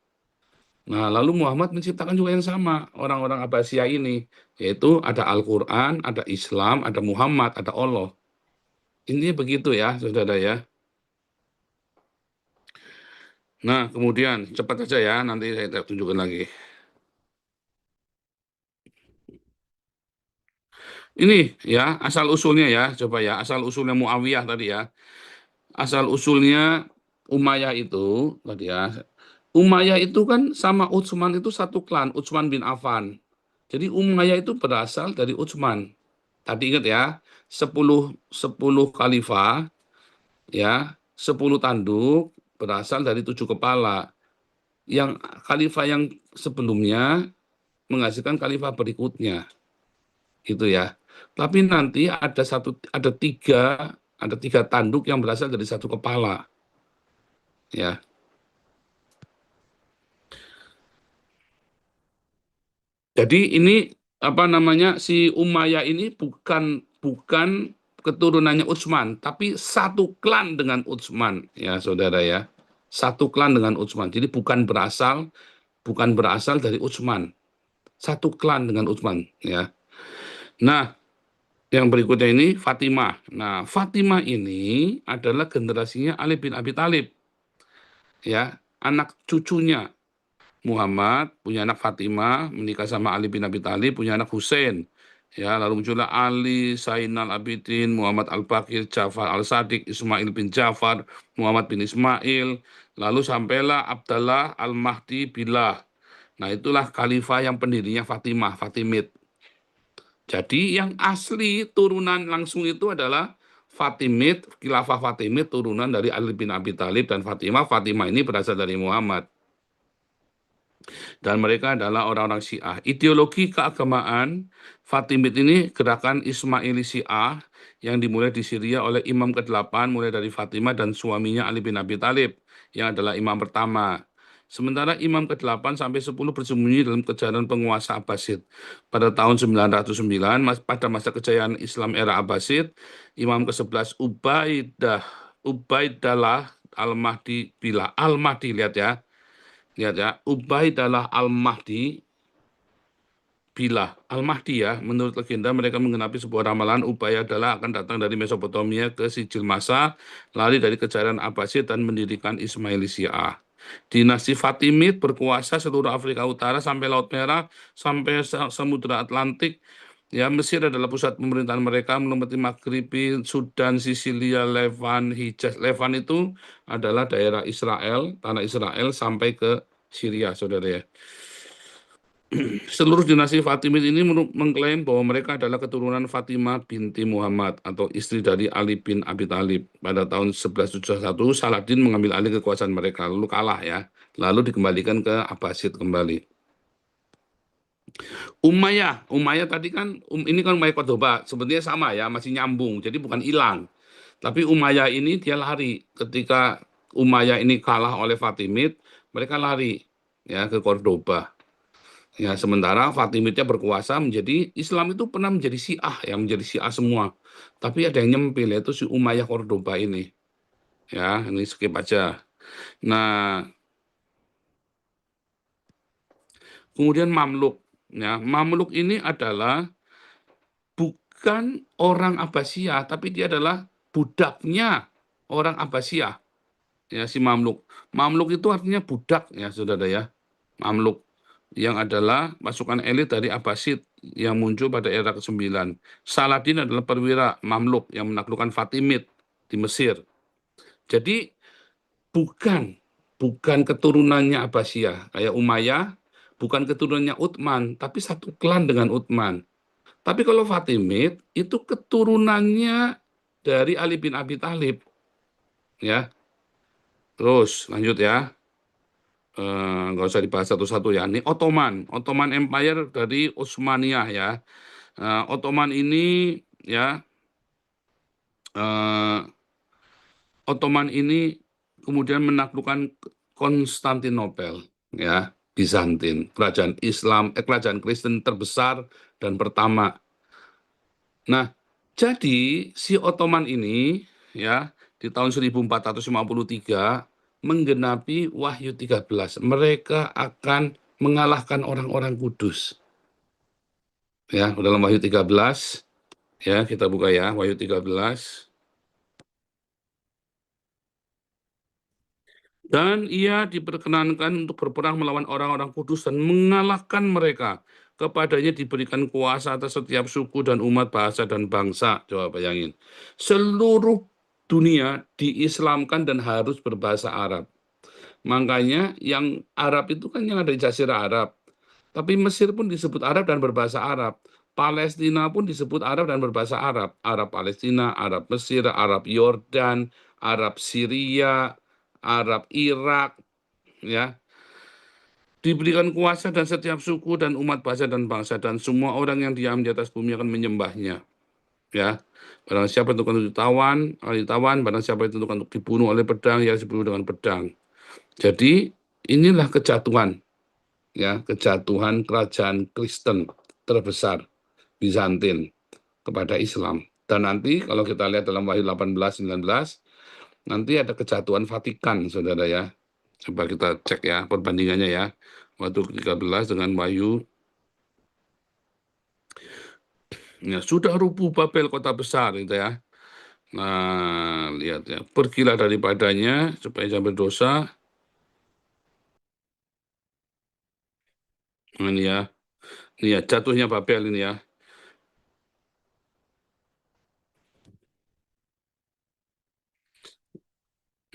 Nah, lalu Muhammad menciptakan juga yang sama, orang-orang Abbasiyah ini, yaitu ada Al-Quran, ada Islam, ada Muhammad, ada Allah. Intinya begitu ya, saudara ya. Nah, kemudian cepat saja ya, nanti saya tunjukkan lagi. Ini ya, asal-usulnya ya, coba ya, asal-usulnya Muawiyah tadi ya. Asal-usulnya Umayyah itu, tadi ya, Umayyah itu kan sama Utsman itu satu klan, Utsman bin Affan. Jadi Umayyah itu berasal dari Utsman. Tadi ingat ya, 10 khalifah, ya, 10 tanduk berasal dari 7 kepala. Yang khalifah yang sebelumnya menghasilkan khalifah berikutnya. Gitu ya. Tapi nanti ada tiga tanduk yang berasal dari satu kepala. Ya. Jadi ini si Umayyah ini bukan keturunannya Utsman, tapi satu klan dengan Utsman, ya saudara ya. Satu klan dengan Utsman. Jadi bukan berasal dari Utsman. Satu klan dengan Utsman, ya. Nah, yang berikutnya ini Fatimah. Nah, Fatimah ini adalah generasinya Ali bin Abi Thalib. Ya, anak cucunya Muhammad, punya anak Fatimah, menikah sama Ali bin Abi Thalib, punya anak Hussein. Ya, lalu muncullah Ali, Zainal Abidin, Muhammad Al-Baqir, Ja'far Al-Sadiq, Ismail bin Ja'far, Muhammad bin Ismail, lalu sampailah Abdallah Al-Mahdi Billah. Nah, itulah khalifah yang pendirinya Fatimah, Fatimid. Jadi yang asli turunan langsung itu adalah Fatimid, khilafah Fatimid turunan dari Ali bin Abi Thalib dan Fatimah. Fatimah ini berasal dari Muhammad. Dan mereka adalah orang-orang Syiah. Ideologi keagamaan Fatimid ini gerakan Ismaili Syiah yang dimulai di Syria oleh Imam ke-8 mulai dari Fatimah dan suaminya Ali bin Abi Thalib yang adalah imam pertama. Sementara Imam ke-8 sampai 10 bersembunyi dalam kejaran penguasa Abbasid. Pada tahun 909, pada masa kejayaan Islam era Abbasid, Imam ke-11 Ubaidallah Al-Mahdi Billah. Al-Mahdi, lihat ya. Lihat ya, Ubaidallah Al-Mahdi Billah. Al-Mahdi ya, menurut legenda mereka menggenapi sebuah ramalan Ubaidallah akan datang dari Mesopotamia ke Sijil Masa, lari dari kejaran Abbasid dan mendirikan Ismaili Syiah. Dinasti Fatimid berkuasa seluruh Afrika Utara sampai Laut Merah, sampai Samudra Atlantik. Ya, Mesir adalah pusat pemerintahan mereka, meliputi Maghribi, Sudan, Sisilia, Levan, Hijaz. Levan itu adalah daerah Israel, tanah Israel sampai ke Syria, saudara ya. Seluruh dinasti Fatimid ini mengklaim bahwa mereka adalah keturunan Fatimah binti Muhammad atau istri dari Ali bin Abi Thalib. Pada tahun 1171, Saladin mengambil alih kekuasaan mereka, lalu kalah ya. Lalu dikembalikan ke Abbasid kembali. Umayyah tadi kan, ini kan Umayyah Cordoba, sebenarnya sama ya, masih nyambung, jadi bukan hilang. Tapi Umayyah ini dia lari, ketika Umayyah ini kalah oleh Fatimid, mereka lari ya ke Cordoba. Ya, sementara Fatimidnya berkuasa menjadi Islam itu pernah menjadi Syiah ya, menjadi Syiah semua. Tapi ada yang nyempil yaitu si Umayyah Cordoba ini. Ya, ini skip aja. Nah, kemudian Mamluk. Ya, Mamluk ini adalah bukan orang Abbasiyah, tapi dia adalah budaknya orang Abbasiyah. Ya, si Mamluk. Mamluk itu artinya budak ya, saudara ya. Mamluk yang adalah pasukan elit dari Abbasid yang muncul pada era ke-9. Saladin adalah perwira Mamluk yang menaklukkan Fatimid di Mesir. Jadi bukan keturunannya Abbasiyah kayak Umayyah, bukan keturunannya Utsman, tapi satu klan dengan Utsman. Tapi kalau Fatimid itu keturunannya dari Ali bin Abi Thalib. Ya. Terus lanjut ya. Nggak usah dibahas satu-satu ya. Ini Ottoman Empire dari Utsmaniyah ya. Ottoman ini ya, Ottoman ini kemudian menaklukkan Konstantinopel ya, Bizantin, kerajaan Kristen terbesar dan pertama. Nah, jadi si Ottoman ini ya di tahun 1453 menggenapi Wahyu 13. Mereka akan mengalahkan orang-orang kudus. Ya, dalam Wahyu 13 ya, kita buka ya, Wahyu 13. Dan ia diperkenankan untuk berperang melawan orang-orang kudus dan mengalahkan mereka. Kepadanya diberikan kuasa atas setiap suku dan umat, bahasa dan bangsa. Coba bayangin. Seluruh dunia diislamkan dan harus berbahasa Arab. Makanya yang Arab itu kan yang ada di Jazirah Arab. Tapi Mesir pun disebut Arab dan berbahasa Arab. Palestina pun disebut Arab dan berbahasa Arab. Arab Palestina, Arab Mesir, Arab Yordan, Arab Syria, Arab Irak, ya. Diberikan kuasa dan setiap suku dan umat, bahasa dan bangsa, dan semua orang yang diam di atas bumi akan menyembahnya. Ya, barang siapa yang tentukan untuk ditawan, barang siapa yang tentukan untuk dibunuh oleh pedang, ya dibunuh dengan pedang. Jadi inilah kejatuhan, ya, kejatuhan kerajaan Kristen terbesar Bizantin kepada Islam. Dan nanti kalau kita lihat dalam Wahyu 18-19, nanti ada kejatuhan Vatikan, saudara ya. Coba kita cek ya perbandingannya ya. Wahyu 13 dengan Wahyu. Ya, sudah rubuh Babel kota besar gitu ya. Nah, lihat ya. Pergilah daripadanya supaya jangan berdosa. Nah, ini ya. Ini ya, jatuhnya Babel ini ya.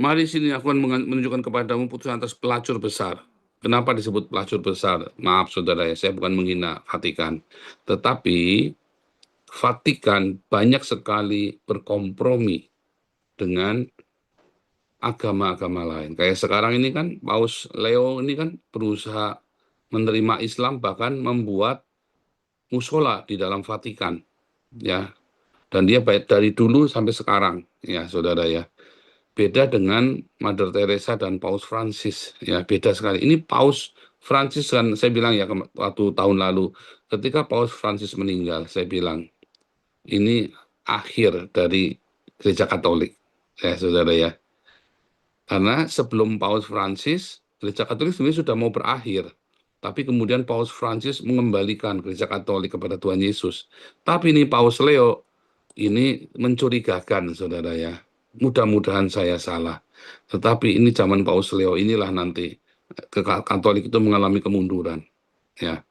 Mari sini aku akan menunjukkan kepadamu putusan atas pelacur besar. Kenapa disebut pelacur besar? Maaf saudara ya, saya bukan menghina Vatikan. Tetapi Vatikan banyak sekali berkompromi dengan agama-agama lain. Kayak sekarang ini kan Paus Leo ini kan berusaha menerima Islam, bahkan membuat musola di dalam Vatikan. Ya. Dan dia baik dari dulu sampai sekarang, ya saudara ya. Beda dengan Mother Teresa dan Paus Francis, ya beda sekali. Ini Paus Francis kan saya bilang ya waktu tahun lalu ketika Paus Francis meninggal, saya bilang ini akhir dari Gereja Katolik, ya saudara ya. Karena sebelum Paus Francis, Gereja Katolik sebenarnya sudah mau berakhir. Tapi kemudian Paus Francis mengembalikan Gereja Katolik kepada Tuhan Yesus. Tapi ini Paus Leo ini mencurigakan, saudara ya. Mudah-mudahan saya salah. Tetapi ini zaman Paus Leo inilah nanti Katolik itu mengalami kemunduran. Ya.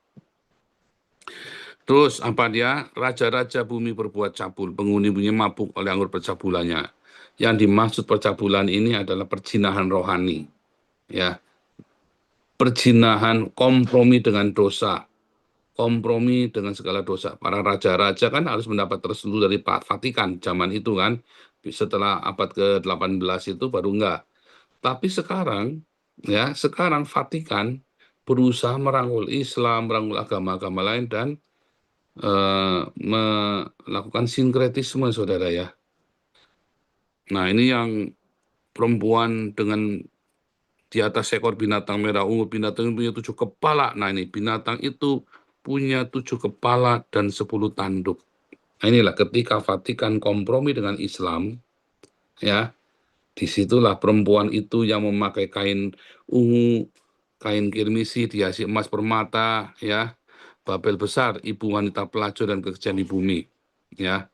Terus apa dia? Raja-raja bumi berbuat cabul, penghuni-penghuni mabuk oleh anggur percabulannya. Yang dimaksud percabulan ini adalah perzinahan rohani. Ya. Perzinahan kompromi dengan dosa. Kompromi dengan segala dosa. Para raja-raja kan harus mendapat restu dari Vatikan zaman itu kan. Setelah abad ke-18 itu baru enggak. Tapi sekarang sekarang Vatikan berusaha merangkul Islam, merangkul agama-agama lain dan melakukan sinkretisme, saudara ya. Nah, ini yang perempuan dengan di atas ekor binatang merah ungu, binatang itu punya 7 kepala. Nah, ini binatang itu punya 7 kepala dan 10 tanduk. Nah, inilah ketika Vatikan kompromi dengan Islam, ya, disitulah perempuan itu yang memakai kain ungu, kain kirmisi dihiasi emas permata, ya, Babel besar, ibu wanita pelacur dan kekejian di bumi, ya.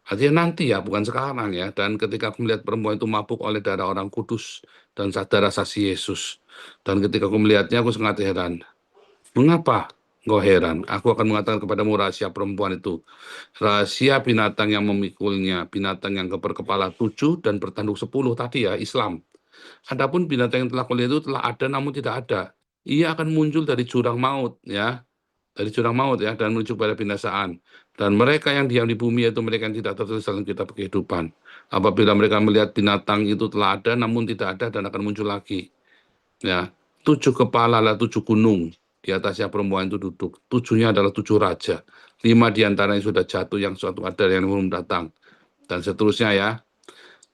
Artinya nanti ya, bukan sekarang ya. Dan ketika aku melihat perempuan itu mabuk oleh darah orang kudus dan darah saksi Yesus. Dan ketika aku melihatnya, aku sangat heran. Mengapa engkau heran? Aku akan mengatakan kepadamu rahasia perempuan itu. Rahasia binatang yang memikulnya, binatang yang berkepala 7 dan bertanduk 10 tadi ya, Islam. Adapun binatang yang telah kulihat itu telah ada namun tidak ada. Ia akan muncul dari jurang maut ya. Dari jurang maut ya, dan menuju pada binasaan. Dan mereka yang diam di bumi yaitu mereka yang tidak tertulis dalam kitab kehidupan. Apabila mereka melihat binatang itu telah ada namun tidak ada dan akan muncul lagi. Ya, 7 kepala adalah 7 gunung. Di atasnya perempuan itu duduk. 7-nya adalah 7 raja. 5 diantaranya sudah jatuh, yang suatu ada yang belum datang. Dan seterusnya ya.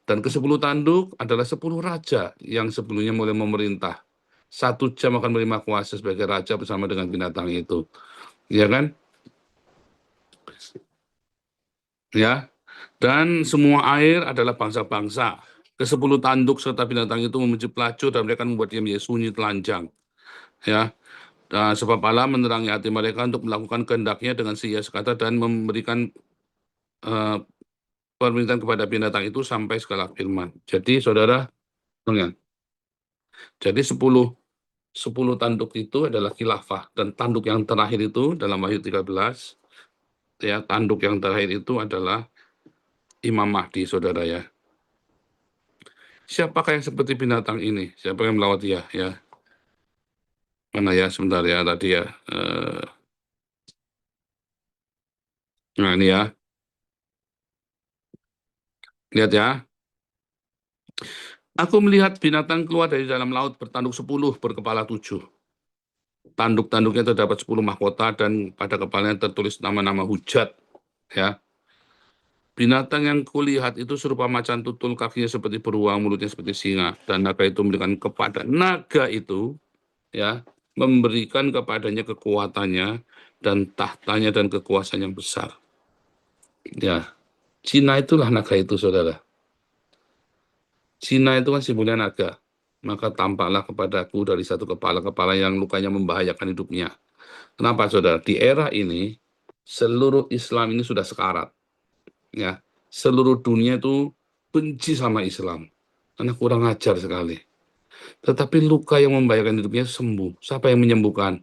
Dan ke-10 tanduk adalah 10 raja yang sebelumnya mulai memerintah. 1 jam akan menerima kuasa sebagai raja bersama dengan binatang itu. Ya kan? Ya. Dan semua air adalah bangsa-bangsa. Ke-10 tanduk serta binatang itu memuji pelacur dan mereka membuat dia menjadi sunyi telanjang. Ya. Dan sebab Allah menerangi hati mereka untuk melakukan kehendaknya dengan sia sekata dan memberikan permintaan kepada binatang itu sampai segala firman. Jadi saudara, jadi 10 tanduk itu adalah khilafah, dan tanduk yang terakhir itu dalam Wahyu 13 ya, tanduk yang terakhir itu adalah Imam Mahdi, saudara ya. Siapakah yang seperti binatang ini? Siapa yang melawat dia ya? Mana ya, sebentar ya tadi ya. Nah ini ya. Lihat ya. Aku melihat binatang keluar dari dalam laut bertanduk 10, berkepala 7. Tanduk-tanduknya terdapat 10 mahkota dan pada kepalanya tertulis nama-nama hujat. Ya. Binatang yang kulihat itu serupa macan tutul, kakinya seperti beruang, mulutnya seperti singa. Dan naga itu memberikan kepada naga itu, ya, memberikan kepadanya kekuatannya dan tahtanya dan kekuasaan yang besar. Ya, Cina itulah naga itu, saudara. Cina itu kan simbolnya naga. Maka tampaklah kepadaku dari satu kepala yang lukanya membahayakan hidupnya. Kenapa, saudara? Di era ini, seluruh Islam ini sudah sekarat. Ya, seluruh dunia itu benci sama Islam. Karena kurang ajar sekali. Tetapi luka yang membahayakan hidupnya sembuh. Siapa yang menyembuhkan?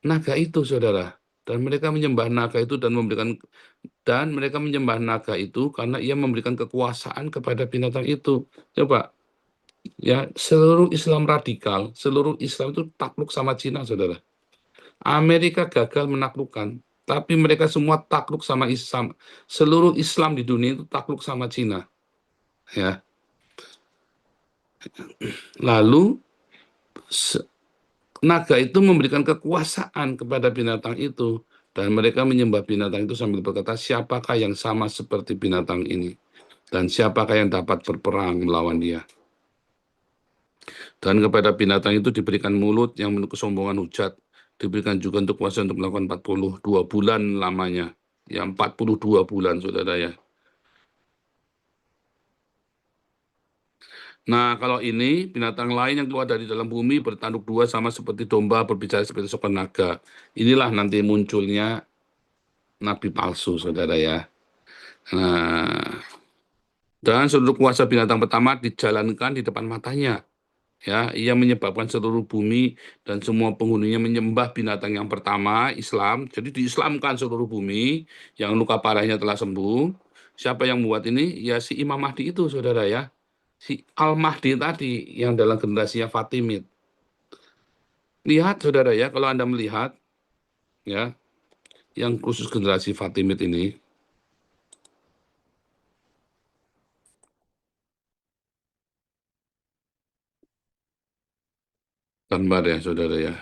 Naga itu, saudara. Dan mereka menyembah naga itu dan mereka menyembah naga itu karena ia memberikan kekuasaan kepada binatang itu. Coba, ya, seluruh Islam radikal, seluruh Islam itu takluk sama Cina, saudara. Amerika gagal menaklukkan, tapi mereka semua takluk sama Islam. Seluruh Islam di dunia itu takluk sama Cina. Ya. Lalu naga itu memberikan kekuasaan kepada binatang itu, dan mereka menyembah binatang itu sambil berkata, siapakah yang sama seperti binatang ini? Dan siapakah yang dapat berperang melawan dia? Dan kepada binatang itu diberikan mulut yang menurut kesombongan hujat, diberikan juga untuk kuasa untuk melakukan 42 bulan lamanya. Ya, 42 bulan, saudara ya. Nah, kalau ini binatang lain yang keluar dari dalam bumi bertanduk 2 sama seperti domba, berbicara seperti seekor naga. Inilah nanti munculnya nabi palsu, saudara ya. Nah, Dan seluruh kuasa binatang pertama dijalankan di depan matanya. Ya, ia menyebabkan seluruh bumi dan semua penghuninya menyembah binatang yang pertama, Islam. Jadi diislamkan seluruh bumi, yang luka parahnya telah sembuh. Siapa yang membuat ini? Ya si Imam Mahdi itu, saudara ya. Si Al-Mahdi tadi, yang dalam generasinya Fatimid. Lihat, saudara ya, kalau Anda melihat, ya, yang khusus generasi Fatimid ini, gambar ya, saudara ya.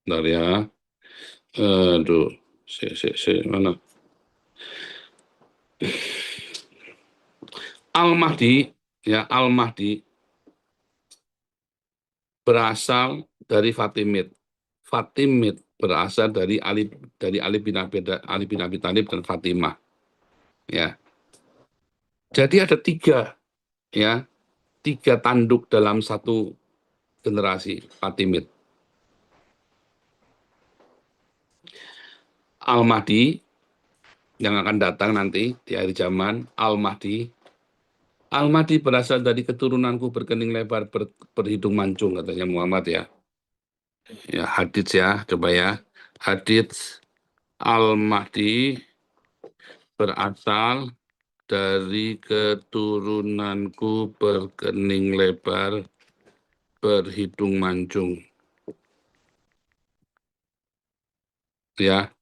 Bentar ya. Aduh, mana? Al-Mahdi, ya, Al-Mahdi berasal dari Fatimid. Fatimid berasal dari Ali bin Abi Thalib dan Fatimah. Ya, jadi ada ya, tiga tanduk dalam satu generasi Fatimid. Al-Mahdi yang akan datang nanti di akhir zaman, Al-Mahdi. Al-Mahdi berasal dari keturunanku berkening lebar, berhidung mancung, katanya Muhammad ya. Ya, hadits ya, coba ya. Hadits Al-Mahdi berasal dari keturunanku berkening lebar, berhidung mancung. Ya.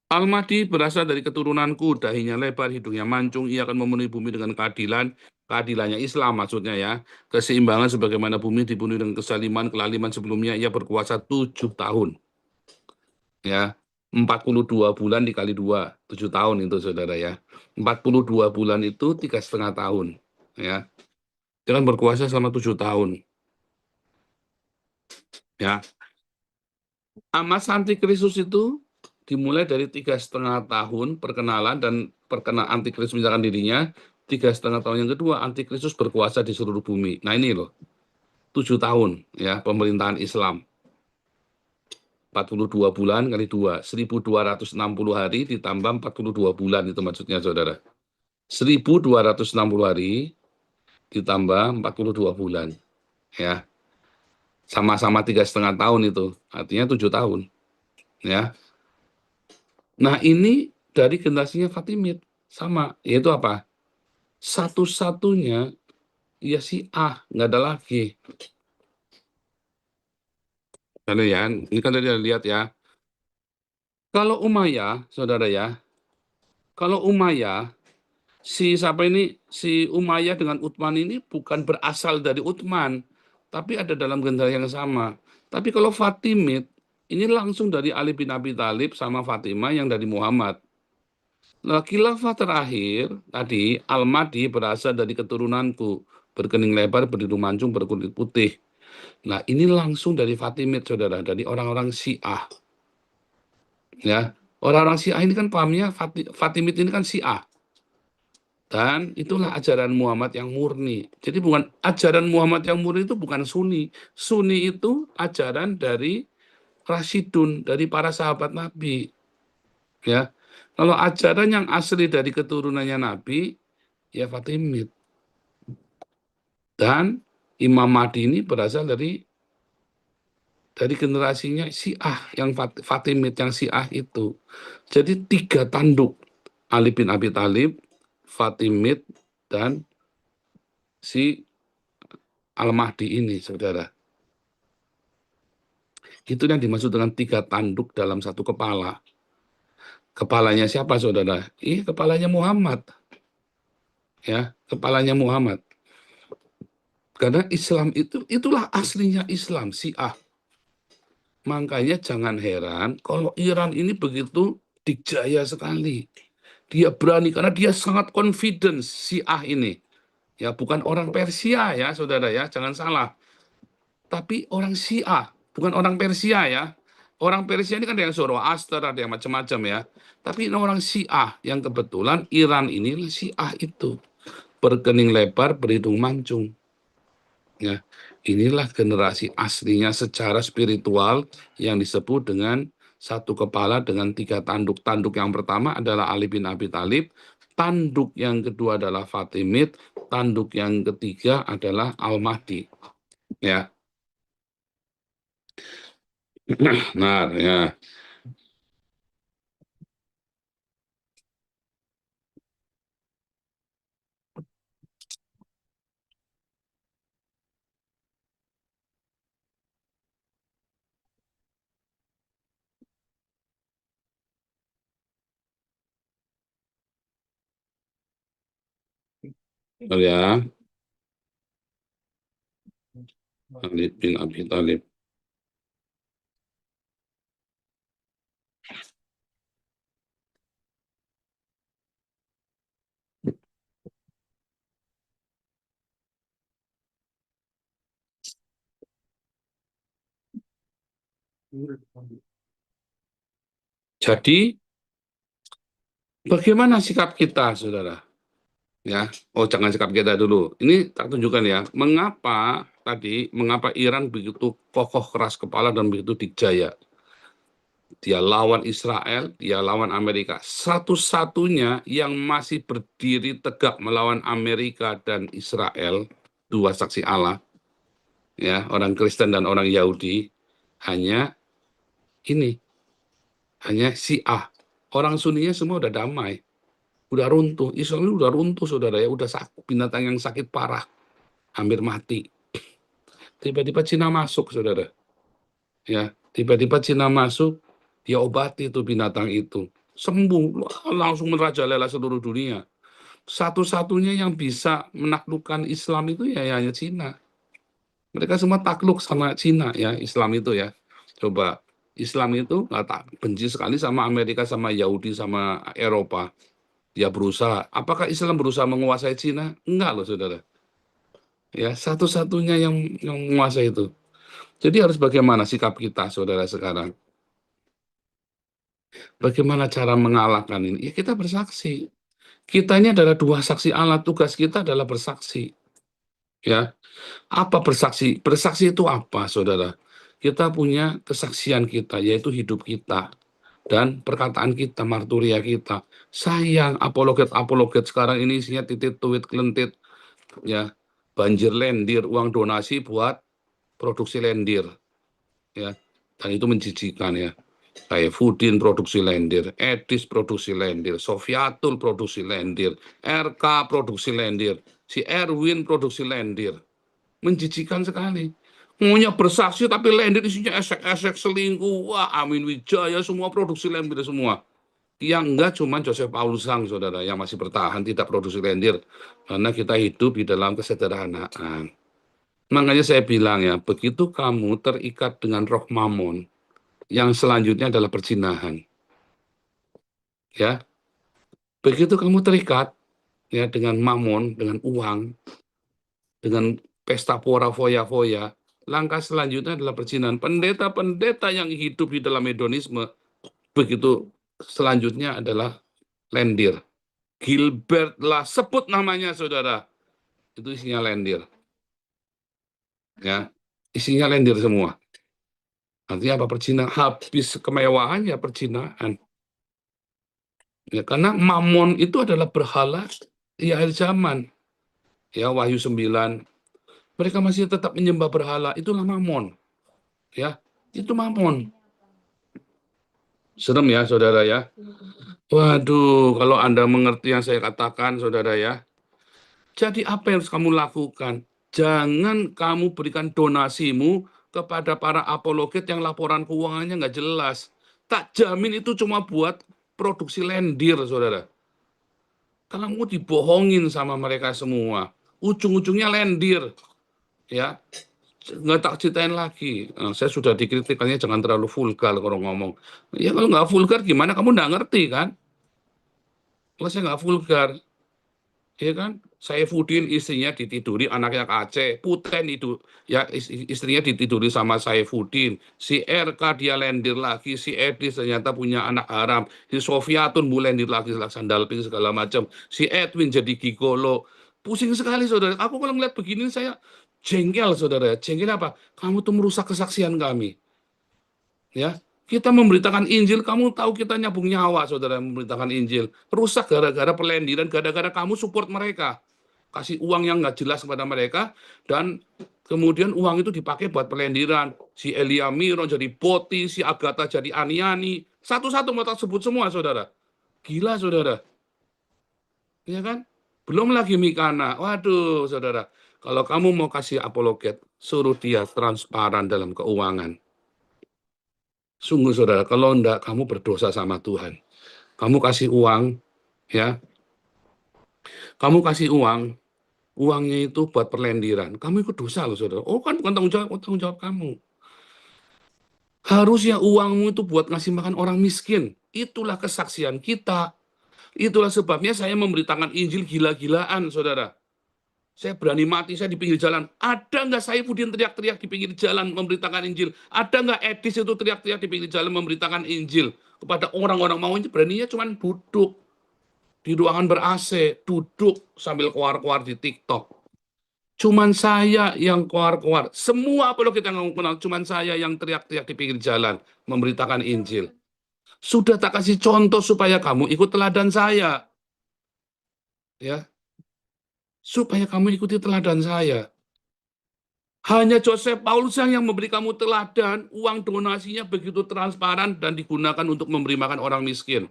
Al-Mahdi berasal dari keturunanku, dahinya lebar, hidungnya mancung, ia akan memenuhi bumi dengan keadilan, keadilannya Islam maksudnya ya, keseimbangan sebagaimana bumi dipenuhi dengan kesaliman, kelaliman sebelumnya, ia berkuasa 7 tahun. Ya, 42 bulan dikali 2, 7 tahun itu saudara ya. 42 bulan itu 3,5 tahun. Ya, dia kan berkuasa selama 7 tahun. Ya, Amas Antikristus itu dimulai dari 3,5 tahun perkenalan dan Antikristus menyatakan dirinya. 3,5 tahun yang kedua Antikristus berkuasa di seluruh bumi. Nah ini loh, 7 tahun ya pemerintahan Islam. 42 bulan kali 2, 1260 hari ditambah 42 bulan itu maksudnya saudara. 1260 hari ditambah 42 bulan. Ya, sama-sama 3,5 tahun itu, artinya 7 tahun. Ya, nah ini dari generasinya Fatimid sama, yaitu apa? Satu-satunya ya Syiah, nggak ada lagi. Karena ya, ini kan tadi lihat ya. Kalau Umayyah, saudara ya, kalau Umayyah, si Umayyah dengan Utsman ini bukan berasal dari Utsman, tapi ada dalam generasi yang sama. Tapi kalau Fatimid, ini langsung dari Ali bin Abi Thalib sama Fatimah yang dari Muhammad. Nah, khilafah terakhir tadi Al-Mahdi berasal dari keturunanku, berkening lebar, berhidung mancung, berkulit putih. Nah, ini langsung dari Fatimid, saudara, dari orang-orang Syiah. Ya, orang-orang Syiah ini kan pahamnya Fatimid ini kan Syiah. Dan itulah ajaran Muhammad yang murni. Jadi bukan ajaran Muhammad yang murni itu bukan Sunni. Sunni itu ajaran dari Rasyidun, dari para sahabat Nabi. Ya, kalau ajaran yang asli dari keturunannya Nabi, ya Fatimid. Dan Imam Mahdi ini berasal dari generasinya Syiah, yang Fatimid, yang Syiah itu. Jadi 3 tanduk, Ali bin Abi Thalib, Fatimid, dan si Al-Mahdi ini, saudara. Itu yang dimaksud dengan 3 tanduk dalam satu kepala. Kepalanya siapa, saudara? Kepalanya Muhammad. Ya, kepalanya Muhammad. Karena Islam itulah aslinya Islam, Syiah. Makanya jangan heran kalau Iran ini begitu dikjaya sekali. Dia berani karena dia sangat confidence, Syiah ini. Ya, bukan orang Persia ya, saudara ya, jangan salah. Tapi orang Syiah, bukan orang Persia ya. Orang Persia ini kan ada yang Zoroaster, ada yang macam-macam ya. Tapi ini orang Syiah yang kebetulan Iran ini Syiah itu. Berkening lebar, berhidung mancung. Ya, inilah generasi aslinya secara spiritual yang disebut dengan satu kepala dengan 3 tanduk. Tanduk yang pertama adalah Ali bin Abi Thalib, tanduk yang kedua adalah Fatimid, tanduk yang ketiga adalah Al-Mahdi. Ya. Nah, ya. Ya, Ali bin Abi Thalib. Jadi, bagaimana sikap kita, saudara? Ya, jangan sikap kita dulu. Ini tak tunjukkan ya, mengapa Iran begitu kokoh keras kepala dan begitu dikjaya. Dia lawan Israel, dia lawan Amerika. Satu-satunya yang masih berdiri tegak melawan Amerika dan Israel, dua saksi Allah, ya, orang Kristen dan orang Yahudi, hanya ini, hanya Syiah. Orang Sunninya semua udah damai, udah runtuh. Islam udah runtuh, saudara ya, udah binatang yang sakit parah, hampir mati. Tiba-tiba Cina masuk, saudara. Ya, tiba-tiba Cina masuk, dia obati itu binatang itu. Sembuh, langsung merajalela seluruh dunia. Satu-satunya yang bisa menaklukkan Islam itu ya hanya Cina. Mereka semua takluk sama Cina ya, Islam itu ya. Coba, Islam itu benci sekali sama Amerika, sama Yahudi, sama Eropa. Dia berusaha. Apakah Islam berusaha menguasai Cina? Enggak loh, saudara. Ya, satu-satunya yang menguasai itu. Jadi harus bagaimana sikap kita, saudara, sekarang? Bagaimana cara mengalahkan ini? Ya kita bersaksi. Kita ini adalah dua saksi Allah. Tugas kita adalah bersaksi. Ya, apa bersaksi? Bersaksi itu apa, saudara? Kita punya kesaksian kita, yaitu hidup kita dan perkataan kita, marturia kita. Sayang, apologet sekarang ini isinya titit, tuit, kelentit, ya, banjir lendir, uang donasi buat produksi lendir, ya, dan itu menjijikan ya. Kayak Fudin produksi lendir, Edis produksi lendir, Sofiatul produksi lendir, RK produksi lendir, si Erwin produksi lendir. Menjijikan sekali. Maunya bersaksi tapi lendir isinya esek-esek, selingkuh. Wah, Amin Wijaya semua produksi lendir semua. Yang enggak cuma Joseph Paul Sang, saudara, yang masih bertahan tidak produksi lendir. Karena kita hidup di dalam kesederhanaan. Makanya saya bilang ya, begitu kamu terikat dengan roh mamon, yang selanjutnya adalah perzinahan. Ya, begitu kamu terikat ya dengan mamon, dengan uang, dengan pesta pora foya-foya, langkah selanjutnya adalah perzinahan. Pendeta-pendeta yang hidup di dalam hedonisme, begitu selanjutnya adalah lendir. Gilbert lah, sebut namanya, saudara. Itu isinya lendir. Ya, isinya lendir semua. Artinya apa? Perzinahan. Habis kemewahan ya perzinahan. Ya, karena mamon itu adalah berhala di akhir zaman. Ya, Wahyu 9. Mereka masih tetap menyembah berhala, itulah mamon. Ya, itu mamon. Serem ya, saudara ya. Waduh, kalau Anda mengerti yang saya katakan, saudara ya. Jadi apa yang harus kamu lakukan? Jangan kamu berikan donasimu kepada para apologet yang laporan keuangannya nggak jelas. Tak jamin itu cuma buat produksi lendir, saudara. Kamu dibohongin sama mereka semua. Ujung-ujungnya lendir. Ya, nggak tak ceritain lagi. Saya sudah dikritikkannya jangan terlalu vulgar kalau ngomong. Ya kalau nggak vulgar gimana? Kamu nggak ngerti kan? Kalau saya nggak vulgar, ya kan? Saifuddin istrinya ditiduri anaknya Aceh, Puten itu ya istrinya ditiduri sama Saifuddin. Si RK dia lendir lagi, si Edis ternyata punya anak haram, si Sofiatun lendir lagi sandal pink segala macam, si Edwin jadi gigolo. Pusing sekali, saudara. Aku kalau ngeliat begini saya Jengkel, saudara. Jengkel apa? Kamu tuh merusak kesaksian kami. Ya, kita memberitakan Injil, kamu tahu kita nyambung nyawa, saudara, memberitakan Injil. Rusak gara-gara pelendiran, gara-gara kamu support mereka. Kasih uang yang nggak jelas kepada mereka, dan kemudian uang itu dipakai buat pelendiran. Si Elia Miro jadi Boti, si Agatha jadi Aniani. Satu-satu mau tak sebut semua, saudara. Gila, saudara. Ya kan? Belum lagi Mikana. Waduh, saudara. Kalau kamu mau kasih apologet, suruh dia transparan dalam keuangan. Sungguh, saudara, kalau enggak, kamu berdosa sama Tuhan. Kamu kasih uang, ya. Kamu kasih uang, uangnya itu buat perlendiran. Kamu ikut dosa loh, saudara. Oh, kan bukan tanggung jawab kamu. Harusnya uangmu itu buat ngasih makan orang miskin. Itulah kesaksian kita. Itulah sebabnya saya memberitakan Injil gila-gilaan, saudara. Saya berani mati, saya di pinggir jalan. Ada nggak Saifuddin teriak-teriak di pinggir jalan memberitakan Injil? Ada nggak Edis itu teriak-teriak di pinggir jalan memberitakan Injil? Kepada orang-orang mau Injil, beraninya cuma duduk di ruangan ber-AC, duduk sambil keluar-keluar di TikTok. Cuman saya yang keluar-keluar. Semua apa kita nggak kenal, cuman saya yang teriak-teriak di pinggir jalan memberitakan Injil. Sudah tak kasih contoh supaya kamu ikut teladan saya. Ya, supaya kamu ikuti teladan saya. Hanya Joseph Paulus yang memberi kamu teladan, uang donasinya begitu transparan dan digunakan untuk memberi makan orang miskin.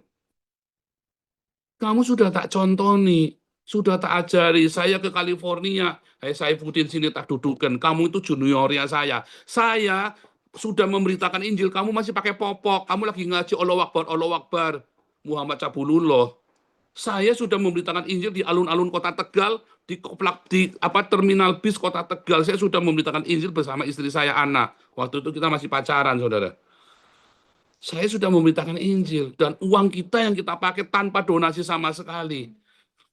Kamu sudah tak contoni, sudah tak ajari. Saya ke California, Saifuddin sini tak dudukan. Kamu itu juniornya saya. Saya sudah memberitakan Injil, kamu masih pakai popok. Kamu lagi ngaji Allahu Akbar, Muhammad Cabulullah. Saya sudah memberitakan Injil di alun-alun kota Tegal, di terminal bis kota Tegal. Saya sudah memberitakan Injil bersama istri saya, Ana. Waktu itu kita masih pacaran, saudara. Saya sudah memberitakan Injil, dan uang kita yang kita pakai tanpa donasi sama sekali.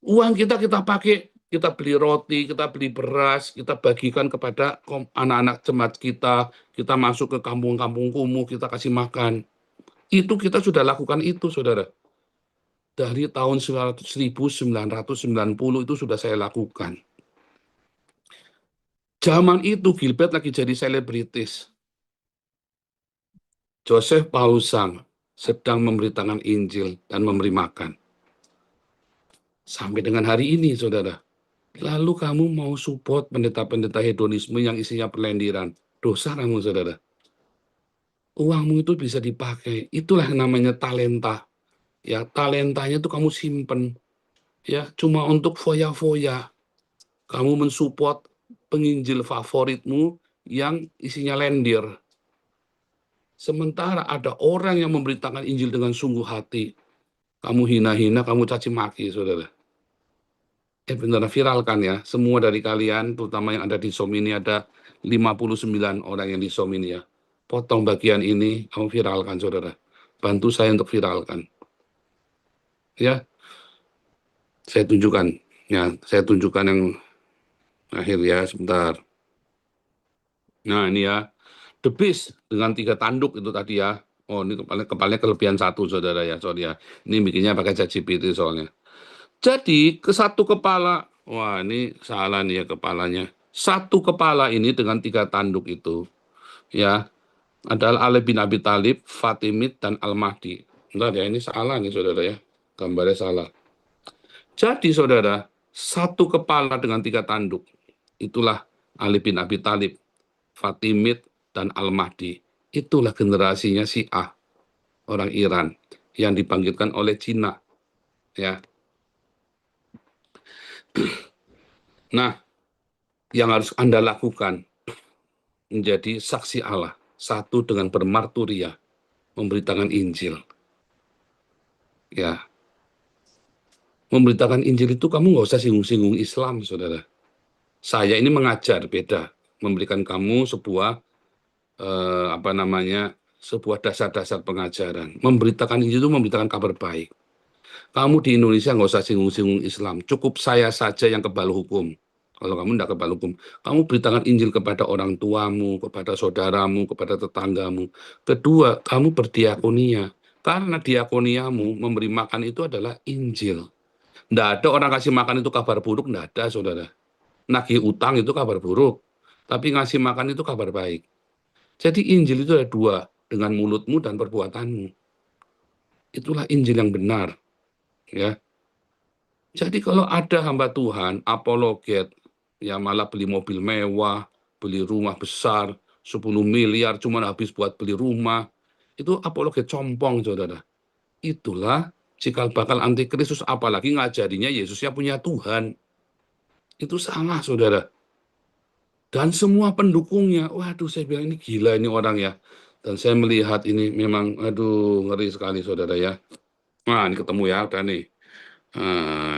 Uang kita pakai, kita beli roti, kita beli beras, kita bagikan kepada anak-anak jemaat kita masuk ke kampung-kampung kumuh, kita kasih makan. Itu kita sudah lakukan itu, saudara. Dari tahun 1990 itu sudah saya lakukan. Zaman itu Gilbert lagi jadi selebritis. Joseph Paulus sedang memberitakan Injil dan memberi makan. Sampai dengan hari ini, saudara. Lalu kamu mau support pendeta-pendeta hedonisme yang isinya perlendiran. Dosa kamu, saudara. Uangmu itu bisa dipakai. Itulah namanya talenta. Ya, talentanya itu kamu simpen, ya, cuma untuk foya-foya. Kamu mensupport penginjil favoritmu yang isinya lendir. Sementara ada orang yang memberitakan Injil dengan sungguh hati. Kamu hina-hina, kamu caci maki, saudara. Benar, viralkan ya. Semua dari kalian, terutama yang ada di Zoom ini, ada 59 orang yang di Zoom ini ya. Potong bagian ini, kamu viralkan, saudara. Bantu saya untuk viralkan. Ya, saya tunjukkan yang akhir ya, sebentar. Nah, ini ya, The Beast dengan 3 tanduk itu tadi ya. Oh, ini kepalanya kelebihan 1, saudara ya, sorry ya. Ini bikinnya pakai ChatGPT soalnya. Jadi ke satu kepala, wah ini salah nih ya kepalanya. Satu kepala ini dengan 3 tanduk itu, ya, adalah Ali bin Abi Thalib, Fatimid, dan Al-Mahdi. Bentar ya, ini salah nih, saudara ya. Gambarnya salah. Jadi, saudara, satu kepala dengan 3 tanduk. Itulah Ali bin Abi Thalib, Fatimid, dan Al-Mahdi. Itulah generasinya Syiah, orang Iran, yang dibangkitkan oleh Cina. Ya. Nah, yang harus Anda lakukan, menjadi saksi Allah. Satu, dengan bermarturia, memberitakan Injil. Ya. Memberitakan Injil itu kamu nggak usah singgung-singgung Islam, saudara. Saya ini mengajar, beda. Memberikan kamu sebuah sebuah dasar-dasar pengajaran. Memberitakan Injil itu memberitakan kabar baik. Kamu di Indonesia nggak usah singgung-singgung Islam. Cukup saya saja yang kebal hukum. Kalau kamu tidak kebal hukum, kamu beritakan Injil kepada orang tuamu, kepada saudaramu, kepada tetanggamu. Kedua, kamu berdiakonia. Karena diakoniamu memberi makan itu adalah Injil. Nggak ada orang kasih makan itu kabar buruk, nggak ada, saudara. Nagih utang itu kabar buruk. tapi ngasih makan itu kabar baik. Jadi Injil itu ada dua, dengan mulutmu dan perbuatanmu. Itulah Injil yang benar, ya. Jadi kalau ada hamba Tuhan, apologet, ya malah beli mobil mewah, beli rumah besar, 10 miliar cuma habis buat beli rumah, itu apologet compong, saudara. Itulah cikal bakal antikristus, apalagi ngajarinya Yesusnya punya Tuhan. Itu salah, saudara. Dan semua pendukungnya, waduh saya bilang ini gila ini orang ya. Dan saya melihat ini memang, aduh ngeri sekali, saudara ya. Nah, ini ketemu ya, udah nih.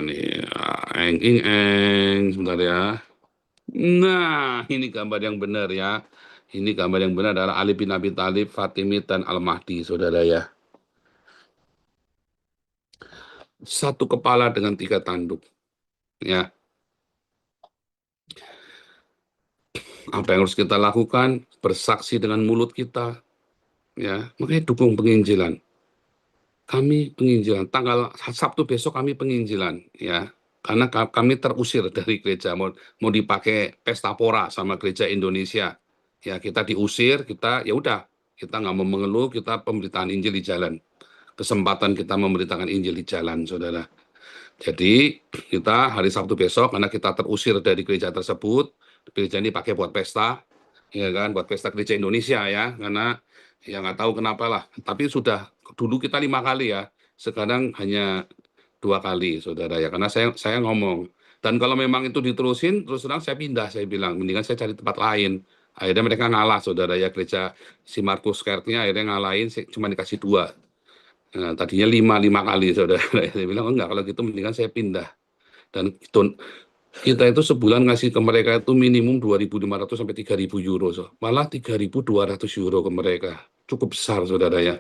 Nih, sebentar ya. Nah, ini gambar yang benar ya. Ini gambar yang benar adalah Ali bin Abi Thalib, Fatimid, dan Al-Mahdi, saudara ya. Satu kepala dengan 3 tanduk. Ya, apa yang harus kita lakukan? Bersaksi dengan mulut kita. Ya, makanya dukung penginjilan. Kami penginjilan, tanggal Sabtu besok kami penginjilan, ya. Karena kami terusir dari gereja, mau dipakai pesta pora sama gereja Indonesia. Ya, kita diusir, kita ya udah, kita nggak mau mengeluh, kita pemberitaan Injil di jalan. Kesempatan kita memberitakan Injil di jalan, saudara. Jadi kita hari Sabtu besok, karena kita terusir dari gereja tersebut, gereja ini pakai buat pesta, ya kan, buat pesta gereja Indonesia ya, karena ya nggak tahu kenapa lah. Tapi sudah dulu kita 5 kali ya, sekarang hanya 2 kali, saudara ya. Karena saya ngomong, dan kalau memang itu diterusin, terus terang saya pindah, saya bilang, mendingan saya cari tempat lain. Akhirnya mereka ngalah, saudara ya, gereja si Markus Kertnya akhirnya ngalahin, cuma dikasih 2. Nah, tadinya 5 kali, saudara. Saya bilang, oh enggak, kalau gitu mendingan saya pindah. Dan kita itu sebulan ngasih ke mereka itu minimum 2.500 sampai 3.000 euro. Malah 3.200 euro ke mereka. Cukup besar, saudara ya.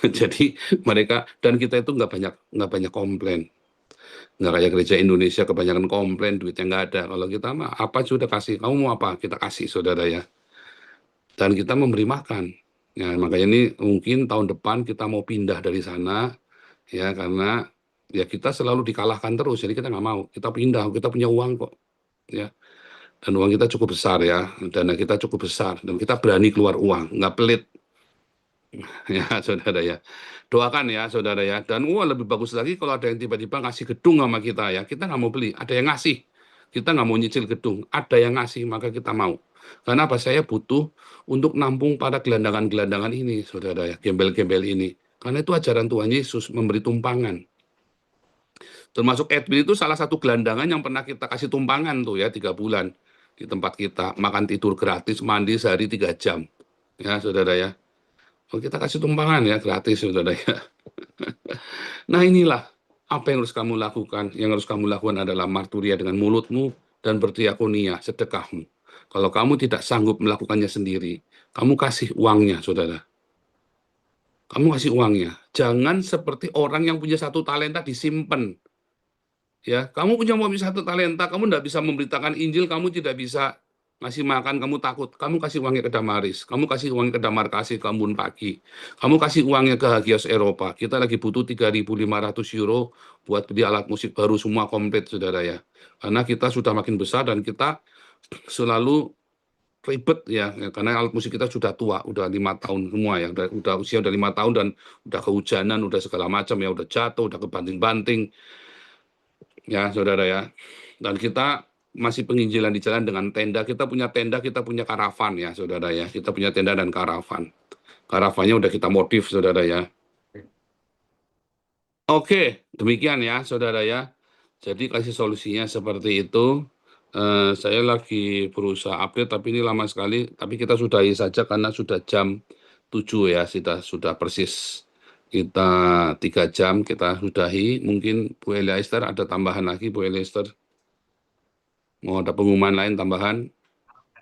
Jadi mereka, dan kita itu nggak banyak komplain. Nggak kayak gereja Indonesia kebanyakan komplain, duitnya nggak ada. Kalau kita mah apa sudah kasih, kamu mau apa, kita kasih, saudara ya. Dan kita memberi makan. Ya, makanya ini mungkin tahun depan kita mau pindah dari sana, ya karena ya kita selalu dikalahkan terus, jadi kita nggak mau, kita pindah, kita punya uang kok, ya. Dan uang kita cukup besar ya, dana kita cukup besar, dan kita berani keluar uang, nggak pelit. Ya, saudara ya. Doakan ya, saudara ya. Dan lebih bagus lagi kalau ada yang tiba-tiba ngasih gedung sama kita ya. Kita nggak mau beli, ada yang ngasih. Kita nggak mau nyicil gedung, ada yang ngasih, maka kita mau. Karena apa? Saya butuh untuk nampung pada gelandangan-gelandangan ini, saudara ya, gembel-gembel ini. Karena itu ajaran Tuhan Yesus, memberi tumpangan. Termasuk Edwin itu salah satu gelandangan yang pernah kita kasih tumpangan tuh ya, 3 bulan di tempat kita, makan tidur gratis, mandi sehari 3 jam, ya saudara ya. Oh, kita kasih tumpangan ya, gratis, saudara ya. Nah inilah apa yang harus kamu lakukan. Yang harus kamu lakukan adalah marturia dengan mulutmu dan berdiakonia, sedekahmu. Kalau kamu tidak sanggup melakukannya sendiri, kamu kasih uangnya, saudara. Kamu kasih uangnya. Jangan seperti orang yang punya 1 talenta disimpan. Ya, kamu punya mobil 1 talenta, kamu tidak bisa memberitakan Injil, kamu tidak bisa ngasih makan, kamu takut. Kamu kasih uangnya ke Damaris, kamu kasih uangnya ke Damar Kasih, Kambun Pagi, kamu kasih uangnya ke Hagios Eropa. Kita lagi butuh 3.500 euro buat beli alat musik baru semua komplit, saudara ya. Karena kita sudah makin besar dan kita selalu ribet ya, karena alat musik kita sudah tua, udah 5 tahun semua ya, udah usia udah 5 tahun dan udah kehujanan, udah segala macam ya, udah jatuh, udah kebanting-banting. Ya, saudara ya. Dan kita masih penginjilan di jalan dengan tenda. Kita punya tenda, kita punya karavan ya, saudara ya. Kita punya tenda dan karavan. Karavannya udah kita modif, saudara ya. Oke, demikian ya, saudara ya. Jadi kasih solusinya seperti itu. Saya lagi berusaha update, tapi ini lama sekali. Tapi kita sudahi saja karena sudah jam 7 ya, kita sudah persis. Kita 3 jam kita sudahi. Mungkin Bu Elia Esther ada tambahan lagi, Bu Elia Esther. Mau ada pengumuman lain tambahan?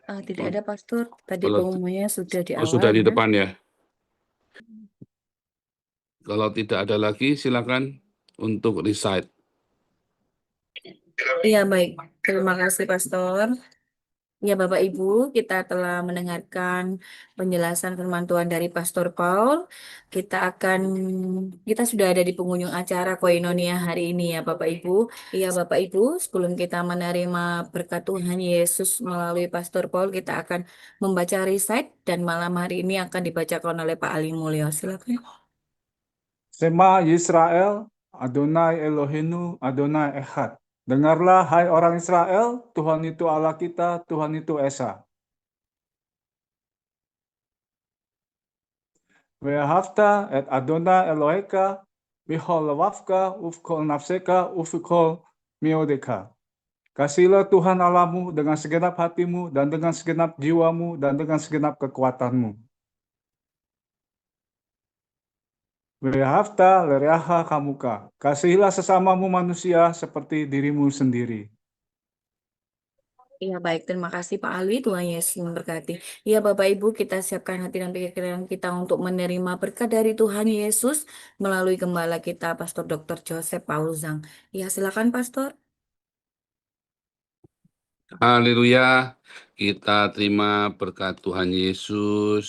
Tidak ada, Pastor. Tadi Kalau pengumumannya sudah di awal sudah di ya. depan ya. Kalau tidak ada lagi, silakan untuk recite. Iya, baik. Terima kasih, Pastor. Ya, Bapak Ibu, kita telah mendengarkan penjelasan firman Tuhan dari Pastor Paul. Kita sudah ada di penghujung acara Koinonia hari ini ya, Bapak Ibu. Iya, Bapak Ibu, sebelum kita menerima berkat Tuhan Yesus melalui Pastor Paul, kita akan membaca recite dan malam hari ini akan dibacakan oleh Pak Ali Mulyo. Silakan. Shema Yisrael, Adonai Elohenu, Adonai Echad. Dengarlah hai orang Israel, Tuhan itu Allah kita, Tuhan itu Esa. Ve'ahavta et Adonai Eloheka, b'chol levavka, ufkol nafseka, ufkol miodeka. Kasihilah Tuhan Allahmu dengan segenap hatimu, dan dengan segenap jiwamu, dan dengan segenap kekuatanmu. Ve'ahavta lereaha kamuka. Kasihilah sesamamu manusia seperti dirimu sendiri. Iya baik, terima kasih Pak Ali, Tuhan Yesus memberkati. Iya Bapak Ibu, kita siapkan hati dan pikiran kita untuk menerima berkat dari Tuhan Yesus melalui gembala kita, Pastor Dr. Joseph Paulzang. Iya silakan Pastor. Haleluya, kita terima berkat Tuhan Yesus.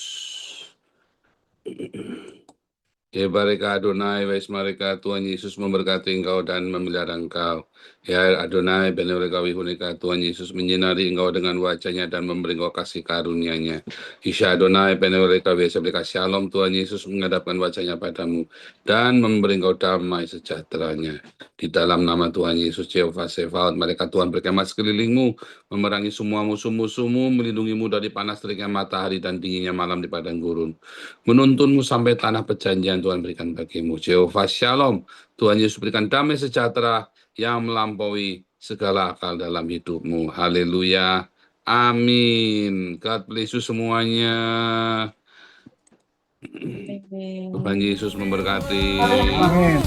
Ya bareka Adonai, Vaismareka, Tuhan Yesus memberkati engkau dan memelihara engkau. Ya Adonai, Benereka Wihuneka, Tuhan Yesus menyinari engkau dengan wajahnya dan memberi engkau kasih karunia-Nya. Isya Adonai, Benereka Wihuneka, Shalom, Tuhan Yesus menghadapkan wajahnya padamu dan memberi engkau damai sejahteranya. Di dalam nama Tuhan Yesus, Jehovah Sebaot, mereka Tuhan berkemah sekelilingmu, memerangi semua musuh-musuhmu, melindungimu dari panas teriknya matahari dan dinginnya malam di padang gurun. Menuntunmu sampai tanah perjanjian Tuhan berikan bagimu. Jehovah Shalom, Tuhan Yesus berikan damai sejahtera yang melampaui segala akal dalam hidupmu. Haleluya. Amin. God bless you semuanya. Tuhan Yesus memberkati. Amin.